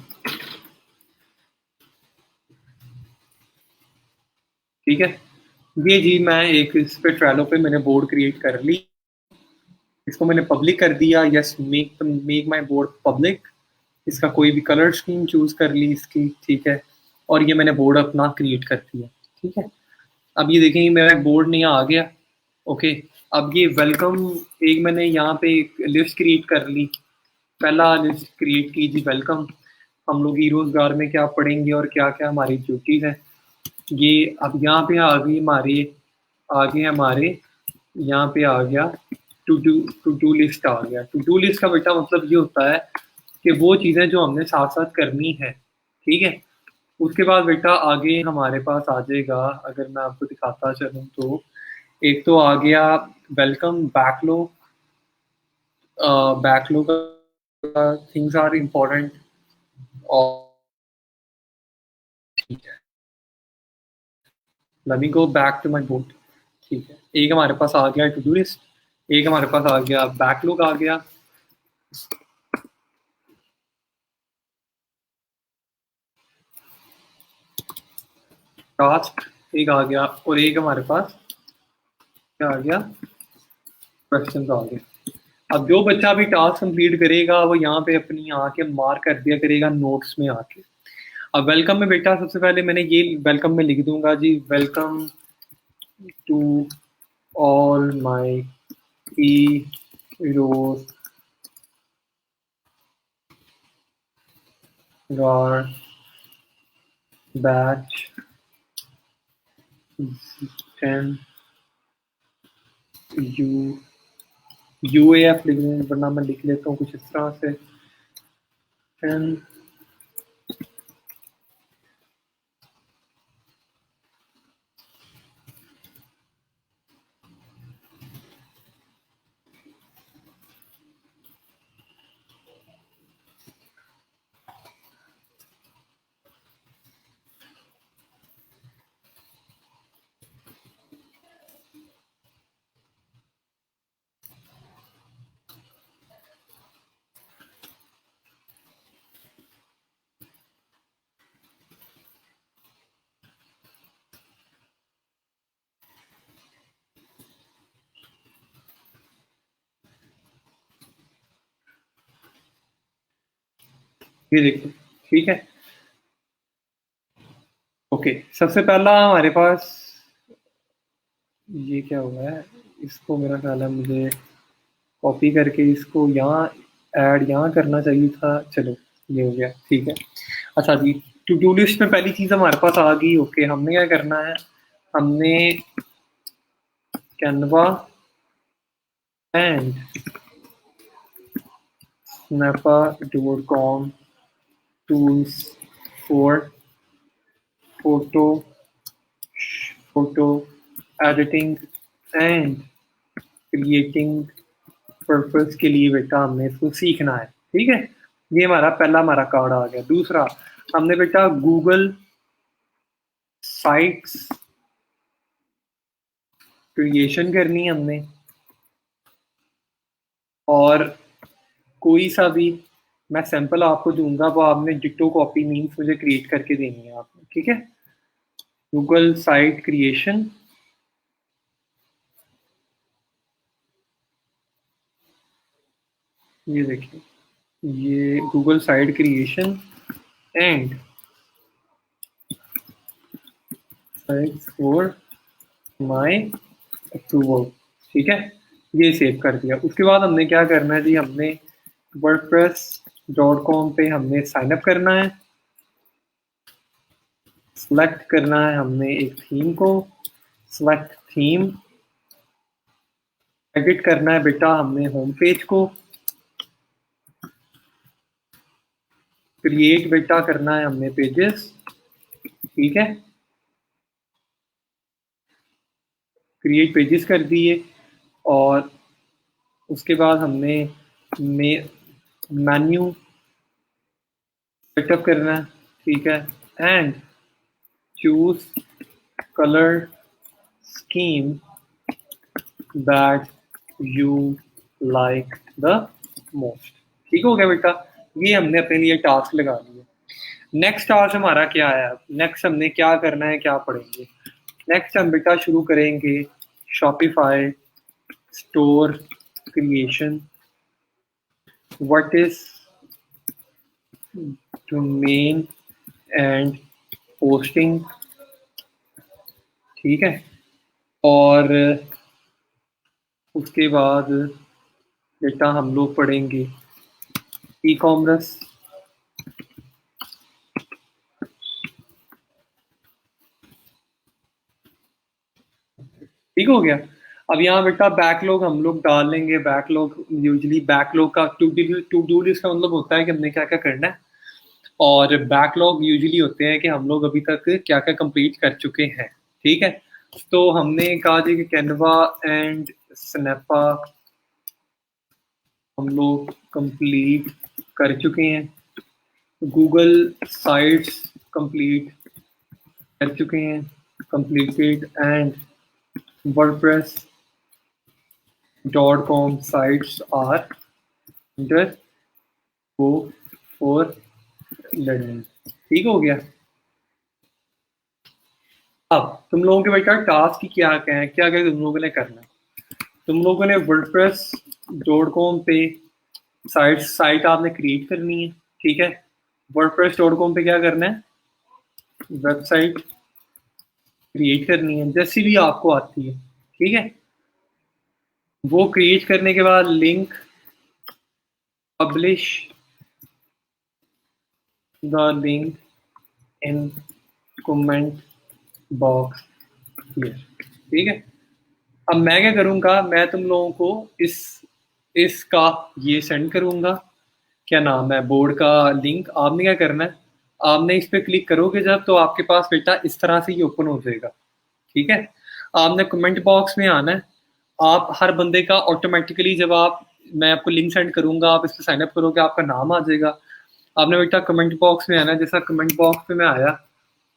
Speaker 1: ठीक है। ये जी मैं एक इस पे ट्रेलो पे मैंने बोर्ड क्रिएट कर ली। इसको मैंने पब्लिक कर दिया। Yes, make my board public. इसका कोई भी कलर स्कीम चूज कर ली इसकी। ठीक है। और ये मैंने बोर्ड अपना क्रिएट कर दिया। ठीक है। अब ये देखें मेरा एक बोर्ड नहीं आ गया। ओके। अब ये वेलकम, एक मैंने यहाँ पे एक लिस्ट क्रिएट कर ली। पहला लिस्ट क्रिएट की जी, वेलकम। हम लोग ई रोजगार में क्या पढ़ेंगे और क्या क्या हमारी ड्यूटीज है। ये अब यहाँ पे आ गई हमारी, आगे हमारे यहाँ पे आ गया to do, to do list आ गया। टू डू लिस्ट का बेटा मतलब ये होता है कि वो चीज़ें जो हमने साथ साथ करनी है। ठीक है। उसके बाद बेटा आगे हमारे पास आ जाएगा, अगर मैं आपको दिखाता चलूँ तो एक तो आ गया welcome backlog. Backlog things are important और ठीक है। Let me go back to my board. ठीक है, एक हमारे पास आ गया टू डू लिस्ट, एक हमारे पास आ गया बैकलॉग आ गया। टास्क एक आ गया और एक हमारे पास क्या आ गया, क्वेश्चन आ गया। अब जो बच्चा भी टास्क कंप्लीट करेगा वो यहाँ पे अपनी आके मार्क कर दिया करेगा नोट्स में आके। अब वेलकम में बेटा सबसे पहले मैंने ये वेलकम में लिख दूंगा जी, welcome to all my heroes are batch 10 you UAF लिखने वरना मैं लिख लेता हूँ कुछ इस तरह से 10 ये देखो। ठीक है, ओके। सबसे पहला हमारे पास ये क्या हुआ है, इसको मेरा ख्याल है मुझे कॉपी करके इसको यहाँ ऐड यहाँ करना चाहिए था। चलो ये हो गया, ठीक है। अच्छा जी, टू डू लिस्ट में पहली चीज हमारे पास आ गई। ओके, हमने क्या करना है, हमने Canva and snappa.com tools for photo photo editing and creating purpose के लिए बेटा हमने इसको सीखना है। ठीक है, ये हमारा पहला हमारा कार्ड आ गया। दूसरा, हमने बेटा गूगल साइट्स क्रिएशन करनी है हमने, और कोई सा भी मैं सैंपल आपको दूंगा वो आपने डिट्टो कॉपी मीन्स मुझे क्रिएट करके देनी है आपने। ठीक है, गूगल साइट क्रिएशन, ये देखिए, ये Google site creation and sites for my approval. ठीक है, ये सेव कर दिया। उसके बाद हमने क्या करना है जी, हमने wordpress.com पे हमने साइन अप करना है, सिलेक्ट करना है हमने एक थीम को, सिलेक्ट थीम, एडिट करना है बेटा हमने होम पेज को, क्रिएट बेटा करना है हमने पेजेस। ठीक है, क्रिएट पेजेस कर दिए, और उसके बाद हमने मेन्यू सेटअप करना है। ठीक है, and choose colour scheme that you like the most. ठीक हो गया बेटा, ये हमने अपने लिए टास्क लगा लिया। नेक्स्ट टास्क हमारा क्या है, नेक्स्ट हमने क्या करना है, क्या पढ़ेंगे। नेक्स्ट हम बेटा शुरू करेंगे Shopify store creation, what is domain and posting. ठीक है, और उसके बाद बेटा हम लोग पढ़ेंगे ई कॉमर्स। ठीक हो गया। अब यहाँ बेटा बैकलॉग हम लोग डाल लेंगे। बैकलॉग यूजुअली बैकलॉग का टू डू लिस्ट का मतलब होता है कि हमने क्या क्या करना है। और बैकलॉग यूजुअली होते हैं कि हम लोग अभी तक क्या क्या कंप्लीट कर चुके हैं। ठीक है, तो हमने कहा जी कि कैनवा एंड स्नैपा हम लोग कंप्लीट कर चुके हैं, गूगल साइट्स कंप्लीट कर चुके हैं, completed, and wordpress.com sites are under go for learning। ठीक हो गया। अब तुम लोगों के बेटा टास्क की क्या क्या है, क्या क्या तुम लोगों ने करना है। तुम लोगों ने wordpress.com पे साइट आपने क्रिएट करनी है। ठीक है, wordpress.com पे क्या करना है, वेबसाइट क्रिएट करनी है जैसी भी आपको आती है। ठीक है, वो क्रिएट करने के बाद link publish the link in comment box here. ठीक है, अब मैं क्या करूंगा, मैं तुम लोगों को इसका ये सेंड करूंगा, क्या नाम है, बोर्ड का लिंक। आपने क्या करना है, आपने इस पे क्लिक करोगे जब, तो आपके पास बेटा इस तरह से ये ओपन हो जाएगा। ठीक है, आपने कमेंट बॉक्स में आना है। आप हर बंदे का ऑटोमेटिकली जब आप, मैं आपको लिंक सेंड करूंगा, आप इस पर साइन अप करोगे, आपका नाम आ जाएगा। आपने बेटा कमेंट बॉक्स में आना है। जैसा कमेंट बॉक्स पे मैं आया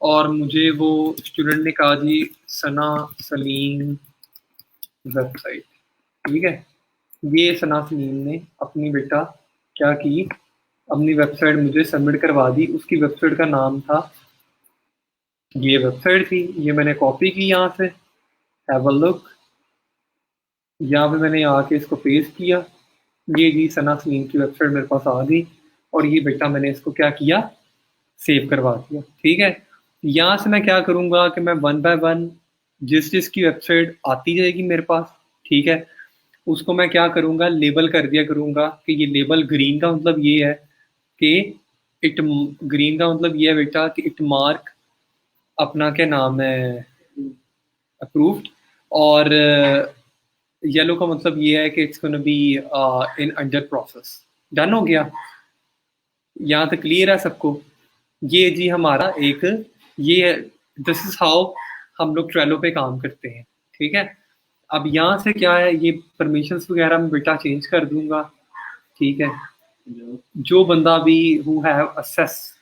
Speaker 1: और मुझे वो स्टूडेंट ने कहा जी सना सलीम वेबसाइट। ठीक है, ये सना सलीम ने अपनी बेटा क्या की, अपनी वेबसाइट मुझे सबमिट करवा दी। उसकी वेबसाइट का नाम था, ये वेबसाइट थी, ये मैंने कॉपी की यहाँ से, हैव अ लुक। यहाँ पे मैंने आके इसको पेस्ट किया, ये जी सना सलीम की वेबसाइट मेरे पास आ गई। और ये बेटा मैंने इसको क्या किया, सेव करवा दिया। ठीक है, यहाँ से मैं क्या करूँगा कि मैं वन बाय वन जिस जिसकी वेबसाइट आती जाएगी मेरे पास, ठीक है, उसको मैं क्या करूँगा, लेबल कर दिया करूँगा कि ये लेबल ग्रीन का मतलब ये है कि इट, ग्रीन का मतलब ये है बेटा कि इट मार्क अपना क्या नाम है, अप्रूव्ड। और येलो का मतलब ये है कि it's gonna be in under process. Done हो गया, यहाँ तक क्लियर है सबको। ये जी हमारा एक, ये दिस इज हाउ हम लोग ट्रेलो पे काम करते हैं। ठीक है, अब यहाँ से क्या है, ये परमिशंस वगैरह में बेटा चेंज कर दूंगा। ठीक है, जो बंदा भी who have access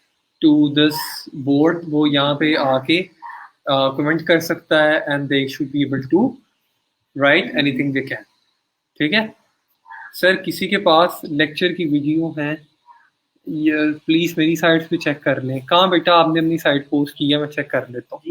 Speaker 1: to this board वो यहाँ पे आके कमेंट कर सकता है, and they should be able to write anything they can. ठीक है सर, किसी के पास लेक्चर की वीडियो है, ये प्लीज मेरी साइट पे चेक कर लें। कहाँ बेटा आपने अपनी साइट पोस्ट की है, मैं चेक कर लेता हूँ।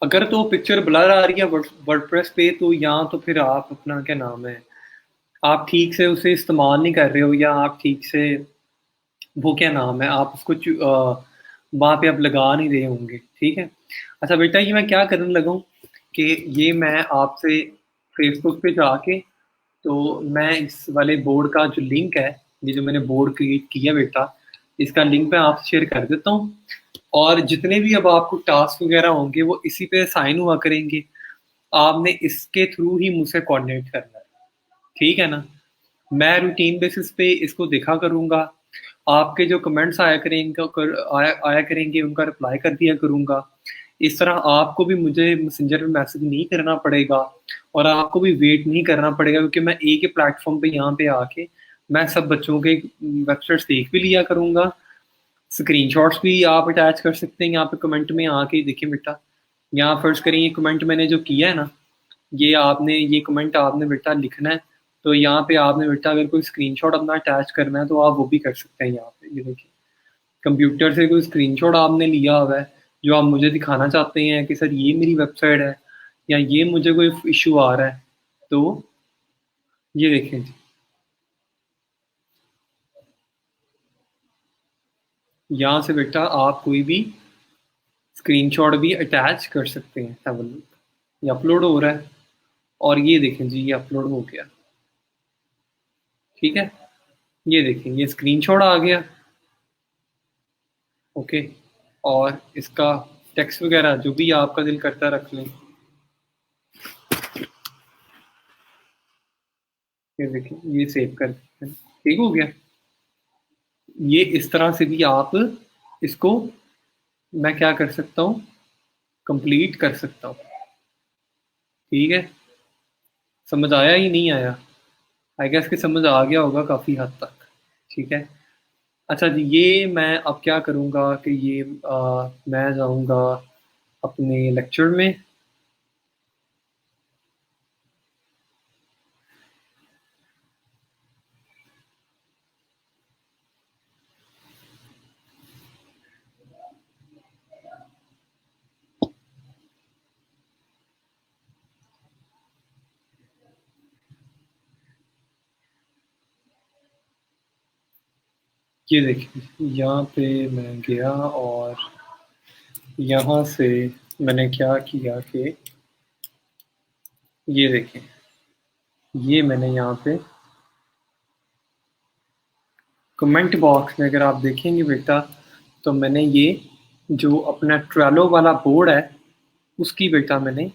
Speaker 1: अगर तो पिक्चर ब्लर आ रही है वर्डप्रेस पे, तो यहाँ तो फिर आप अपना क्या नाम है, आप ठीक से उसे इस्तेमाल नहीं कर रहे हो, या आप ठीक से वो क्या नाम है, आप उसको वहाँ पे आप लगा नहीं रहे होंगे। ठीक है, अच्छा बेटा ये मैं क्या करने लगा हूँ कि ये मैं आपसे फेसबुक पे जाके, तो मैं इस वाले बोर्ड का जो लिंक है, ये जो मैंने बोर्ड क्रिएट किया बेटा, इसका लिंक मैं आपसे शेयर कर देता हूँ। और जितने भी अब आपको टास्क वगैरह होंगे वो इसी पे साइन हुआ करेंगे। आपने इसके थ्रू ही मुझसे कोऑर्डिनेट करना है। ठीक है ना, मैं रूटीन बेसिस पे इसको देखा करूंगा, आपके जो कमेंट्स आया करेंगे उनका रिप्लाई कर दिया करूंगा। इस तरह आपको भी मुझे मैसेंजर पे मैसेज नहीं करना पड़ेगा, और आपको भी वेट नहीं करना पड़ेगा, क्योंकि मैं एक ही प्लेटफॉर्म पे यहाँ पे आके मैं सब बच्चों के वेबसाइट्स देख भी लिया करूंगा। स्क्रीनशॉट्स भी आप अटैच कर सकते हैं यहाँ पे कमेंट में आके। देखिए बेटा, यहाँ फर्ज करें ये कमेंट मैंने जो किया है ना, ये आपने, ये कमेंट आपने बेटा लिखना है। तो यहाँ पे आपने बेटा अगर कोई स्क्रीनशॉट अपना अटैच करना है तो आप वो भी कर सकते हैं। यहाँ पे ये देखिए, कंप्यूटर से कोई स्क्रीनशॉट आपने लिया हुआ है जो आप मुझे दिखाना चाहते हैं कि सर ये मेरी वेबसाइट है, या ये मुझे कोई इशू आ रहा है, तो ये देखें जी, यहाँ से बेटा आप कोई भी स्क्रीनशॉट भी अटैच कर सकते हैं। हैव अ लुक, ये अपलोड हो रहा है और ये देखें जी, ये अपलोड हो गया। ठीक है, ये देखें, ये स्क्रीनशॉट आ गया। ओके, और इसका टेक्स्ट वगैरह जो भी आपका दिल करता है रख लें। ये देखें, ये सेव कर देते हैं। ठीक हो गया। ये इस तरह से भी आप इसको, मैं क्या कर सकता हूँ, कंप्लीट कर सकता हूँ। ठीक है, समझ आया ही नहीं आया? आई गेस कि समझ आ गया होगा काफ़ी हद तक। ठीक है, अच्छा जी, ये मैं अब क्या करूँगा कि ये मैं जाऊँगा अपने लेक्चर में। ये देखिए, यहाँ पे मैं गया और यहाँ से मैंने क्या किया कि ये देखें, ये मैंने यहाँ पे कमेंट बॉक्स में अगर आप देखेंगे बेटा, तो मैंने ये जो अपना ट्रेलो वाला बोर्ड है उसकी बेटा मैंने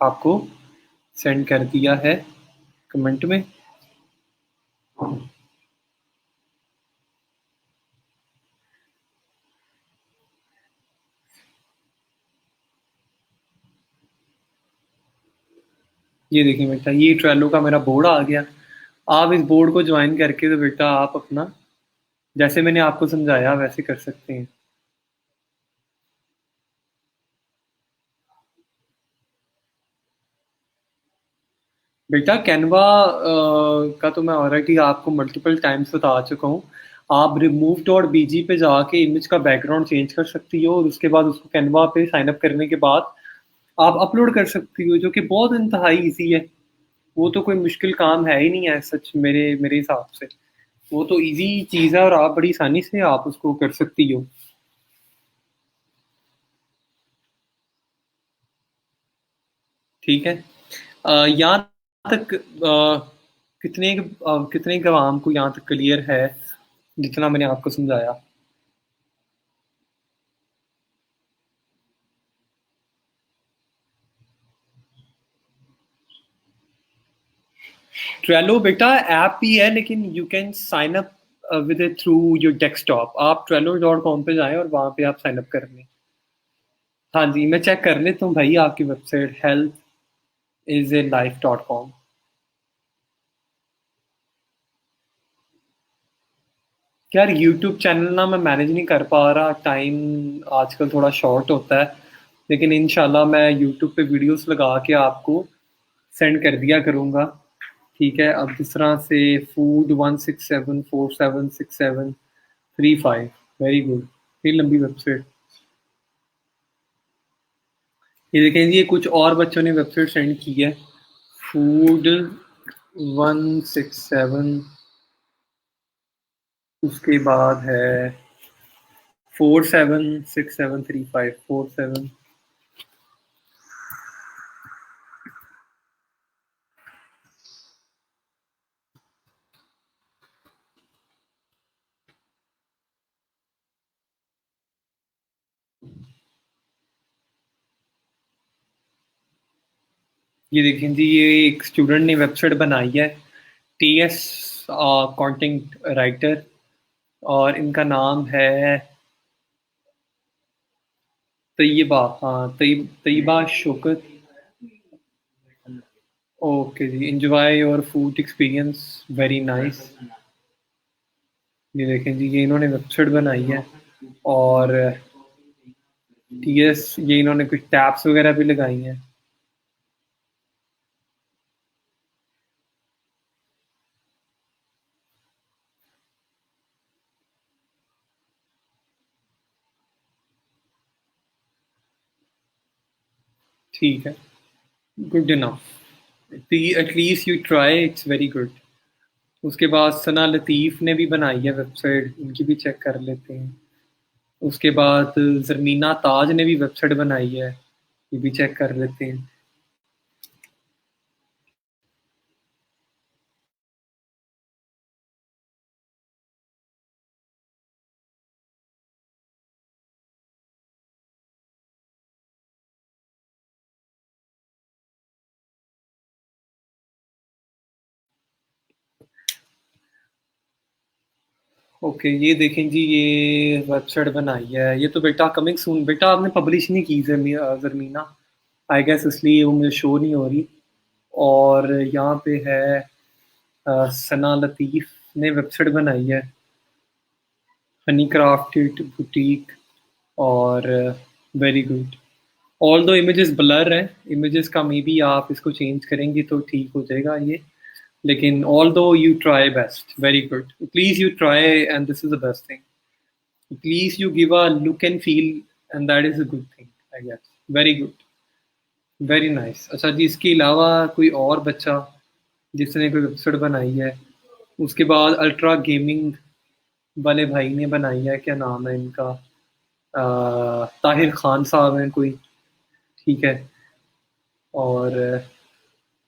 Speaker 1: आपको सेंड कर दिया है कमेंट में। ये देखिए बेटा, ये ट्रेलो का मेरा बोर्ड आ गया। आप इस बोर्ड को ज्वाइन करके तो बेटा आप अपना, जैसे मैंने आपको समझाया वैसे कर सकते हैं। बेटा कैनवा का तो मैं ऑलरेडी आपको मल्टीपल टाइम्स बता चुका हूँ। आप रिमूव डॉट बीजी पे जाके इमेज का बैकग्राउंड चेंज कर सकती हो और उसके बाद उसको कैनवा पे साइन अप करने के बाद आप अपलोड कर सकती हो, जो कि बहुत इंतहाई ईजी है। वो तो कोई मुश्किल काम है ही नहीं है सच, मेरे मेरे हिसाब से वो तो इजी चीज़ है और आप बड़ी आसानी से आप उसको कर सकती हो। ठीक है, यहाँ तक कितने गवाम को यहाँ तक क्लियर है जितना मैंने आपको समझाया? ट्रेलो बेटा ऐप ही है, लेकिन you can sign up with it through your desktop. आप trello.com पे जाएं और वहां पे आप साइन अप कर लें। हाँ जी, मैं चेक कर लेता हूँ भाई आपकी website health is a life dot com. यार यूट्यूब चैनल ना मैं मैनेज नहीं कर पा रहा, टाइम आजकल थोड़ा शॉर्ट होता है, लेकिन इंशाल्लाह मैं यूट्यूब पे वीडियोस लगा के आपको सेंड कर दिया करूँगा। ठीक है, अब जिस तरह से फूड 167476735, वेरी गुड, फिर लंबी वेबसाइट। ये देखें, ये कुछ और बच्चों ने वेबसाइट सेंड की है। फूड 167, उसके बाद है 476735 47। ये देखें जी, ये एक स्टूडेंट ने वेबसाइट बनाई है, TS कंटेंट राइटर, और इनका नाम है तैयबा, हाँ Taiyaba Shaukat. Okay ji, enjoy your food experience, very nice. ये देखें जी, ये इन्होंने वेबसाइट बनाई है और TS, ये इन्होंने कुछ टैब्स वगैरह भी लगाई हैं। ठीक है, good enough, at least you try, it's very good. उसके बाद सना लतीफ़ ने भी बनाई है वेबसाइट, उनकी भी चेक कर लेते हैं। उसके बाद ज़रमीना ताज ने भी वेबसाइट बनाई है, ये भी चेक कर लेते हैं। ओके, ये देखें जी, ये वेबसाइट बनाई है। ये तो बेटा कमिंग सून, बेटा आपने पब्लिश नहीं की ज़रमीना, आई गेस इसलिए वो मुझे शो नहीं हो रही। और यहाँ पे है सना लतीफ़ ने वेबसाइट बनाई है, हनी क्राफ्टेड बुटीक, और वेरी गुड। ऑल दो इमेजेस ब्लर है, इमेजेस का मे बी आप इसको चेंज करेंगे तो ठीक हो जाएगा ये। लेकिन although you try best, very good, please you try and this is the best thing, please you give a look and feel and that is a good thing, I guess. Very good, very nice. अच्छा जी, इसके अलावा कोई और बच्चा जिसने कोई website बनाई है? उसके बाद अल्ट्रा गेमिंग वाले भाई ने बनाई है, क्या नाम है इनका? ताहिर खान साहब हैं कोई, ठीक है। और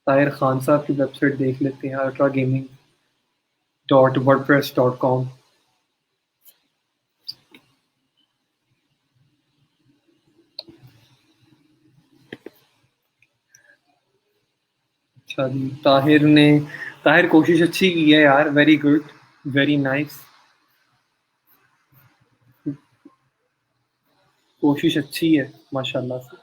Speaker 1: ताहिर खान साहब की वेबसाइट देख लेते हैं, ultra gaming dot WordPress dot com. अच्छा जी, ताहिर कोशिश अच्छी की है यार, वेरी गुड, वेरी नाइस, कोशिश अच्छी है माशाल्लाह से।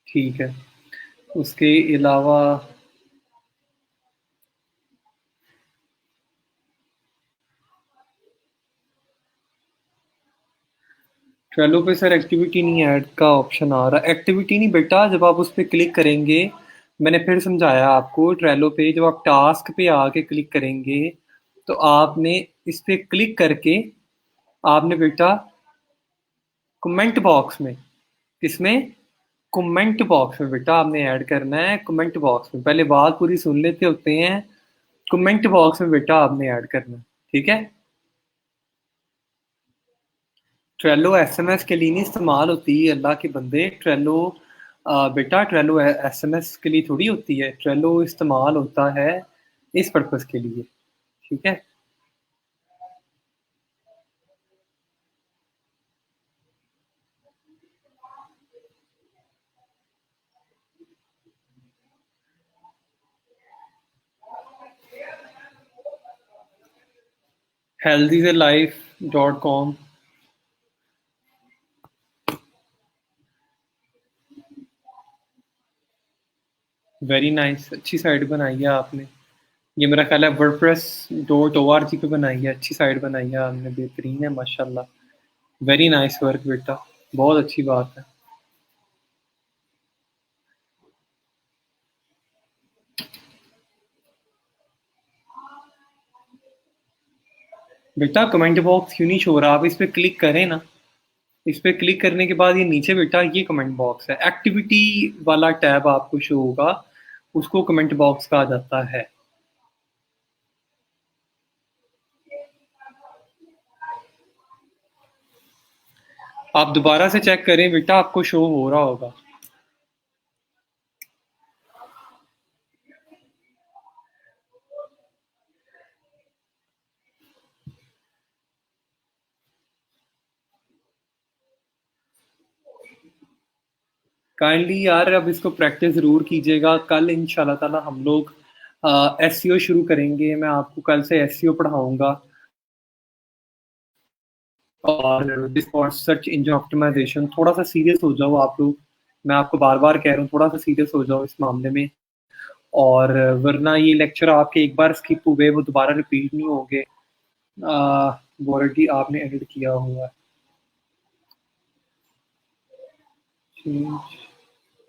Speaker 1: ठीक है, उसके अलावा ट्रेलो पे सर एक्टिविटी नहीं ऐड का ऑप्शन आ रहा। एक्टिविटी नहीं बेटा, जब आप उस पर क्लिक करेंगे, मैंने फिर समझाया आपको, ट्रेलो पे जब आप टास्क पे आके क्लिक करेंगे तो आपने इस पे क्लिक करके आपने बेटा कमेंट बॉक्स में, किसमें? कमेंट बॉक्स में बेटा आपने ऐड करना है, कमेंट बॉक्स में। पहले बात पूरी सुन लेते होते हैं, कमेंट बॉक्स में बेटा आपने ऐड करना है, ठीक है। ट्रेलो एसएमएस के लिए नहीं इस्तेमाल होती अल्लाह के बंदे, ट्रेलो बेटा ट्रेलो एसएमएस के लिए थोड़ी होती है, ट्रेलो इस्तेमाल होता है इस पर्पस के लिए, ठीक है। healthylife.com, वेरी नाइस, अच्छी साइट बनाई है आपने। ये मेरा ख्याल है WordPress dot O R G पे बनाई है, अच्छी साइट बनाई है आपने, बेहतरीन है माशाल्लाह, वेरी नाइस वर्क बेटा, बहुत अच्छी बात है। बेटा कमेंट बॉक्स क्यों नहीं शो रहा? आप इस पे क्लिक करें ना, इस पे क्लिक करने के बाद ये नीचे बेटा ये कमेंट बॉक्स है, एक्टिविटी वाला टैब आपको शो होगा, उसको कमेंट बॉक्स कहा जाता है। आप दोबारा से चेक करें बेटा, आपको शो हो रहा होगा। काइंडली यार अब इसको प्रैक्टिस ज़रूर कीजिएगा, कल इंशाल्लाह ताला हम लोग एसईओ शुरू करेंगे, मैं आपको कल से एसईओ पढ़ाऊंगा, और डिस्कॉर्ड सर्च इंजन ऑप्टिमाइजेशन। थोड़ा सा सीरियस हो जाओ आप लोग, मैं आपको बार बार कह रहा हूँ, थोड़ा सा सीरियस हो जाओ इस मामले में। और वरना ये लेक्चर आपके एक बार स्किप हुए वो दोबारा रिपीट नहीं होंगे। ऑलरेडी आपने एडिट किया हुआ है,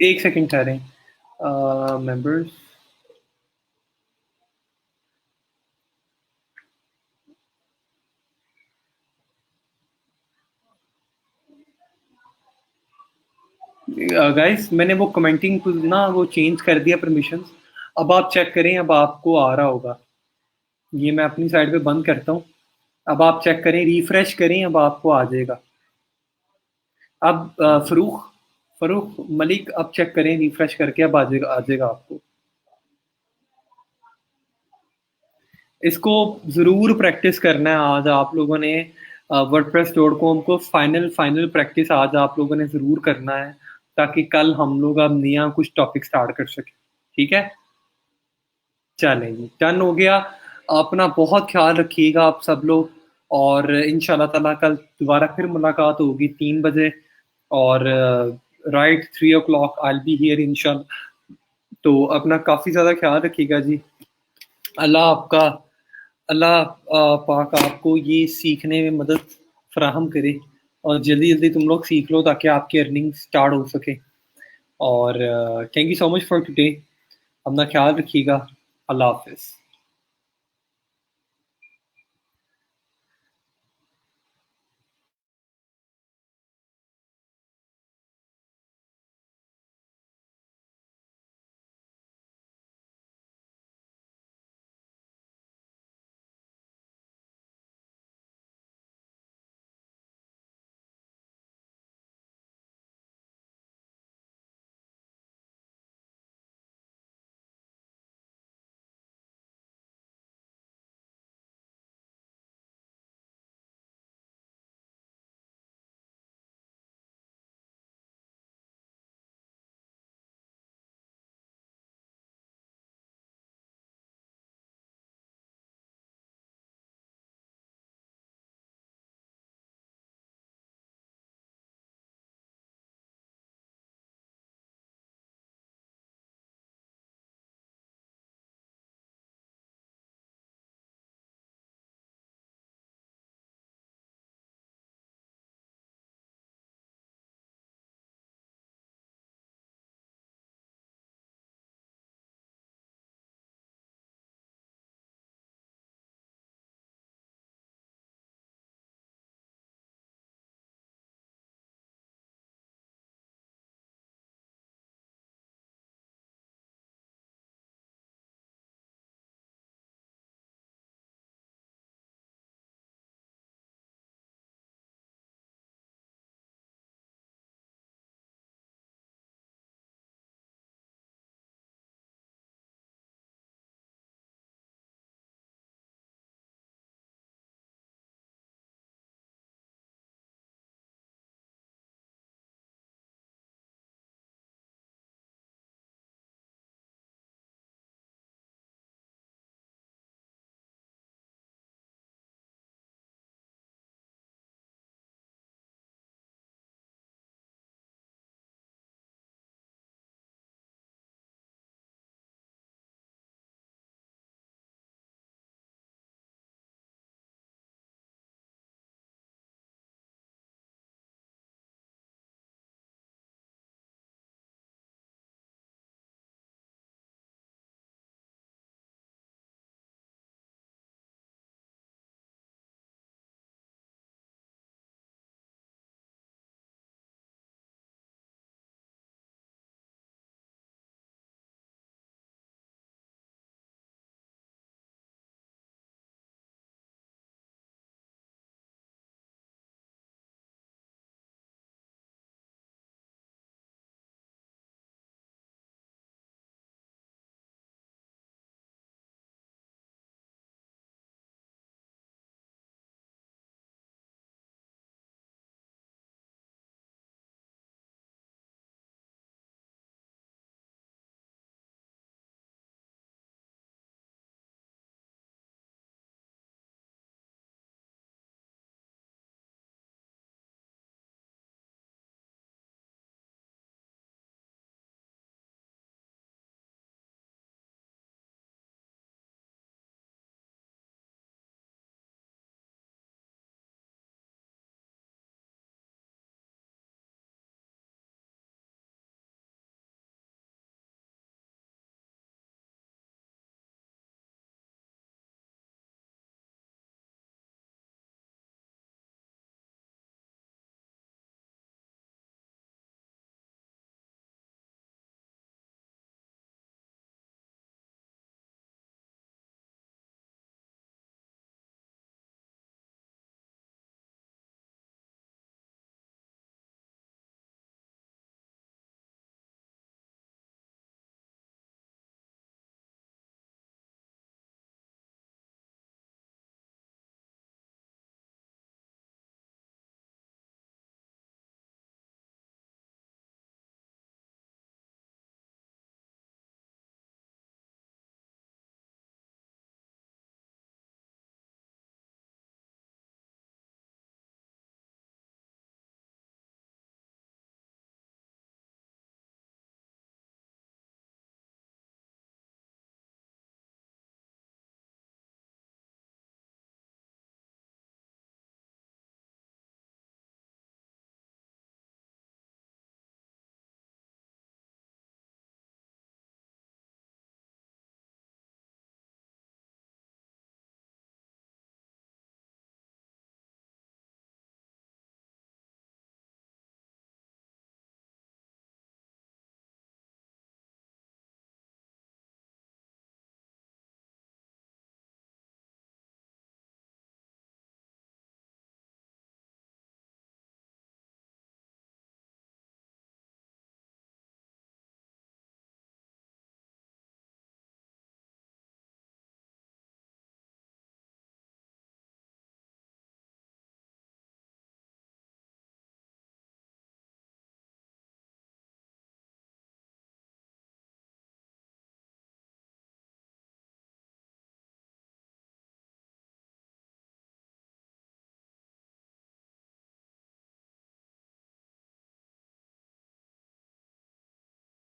Speaker 1: एक सेकंड ठहरें। मेंबर्स, गाइस मैंने वो कमेंटिंग ना वो चेंज कर दिया परमिशंस। अब आप चेक करें, अब आपको आ रहा होगा। ये मैं अपनी साइड पे बंद करता हूँ। अब आप चेक करें, रिफ्रेश करें, अब आपको आ जाएगा। अब फरूख फरूख मलिक, अब चेक करें रिफ्रेश करके, अब आ जाएगा आपको। इसको ज़रूर प्रैक्टिस करना है आज आप लोगों ने। वर्डप्रेस.com को फाइनल फाइनल प्रैक्टिस आज आप लोगों ने ज़रूर करना है, ताकि कल हम लोग अब नया कुछ टॉपिक स्टार्ट कर सकें। ठीक है? चलें जी, डन हो गया। अपना बहुत ख़्याल रखिएगा आप सब लोग, और इंशाल्लाह ताला कल दोबारा फिर मुलाकात होगी 3 बजे, और right 3 o'clock I will be here इंशाल्लाह। तो अपना काफ़ी ज़्यादा ख़्याल रखिएगा जी। अल्लाह आपका अल्लाह पाक आपको ये सीखने में मदद फ़राहम करे, और जल्दी-जल्दी तुम लोग सीख लो ताकि आपकी अर्निंग स्टार्ट हो सके। और thank you so much for today. अपना ख़्याल रखिएगा। अल्लाह हाफ़िज़।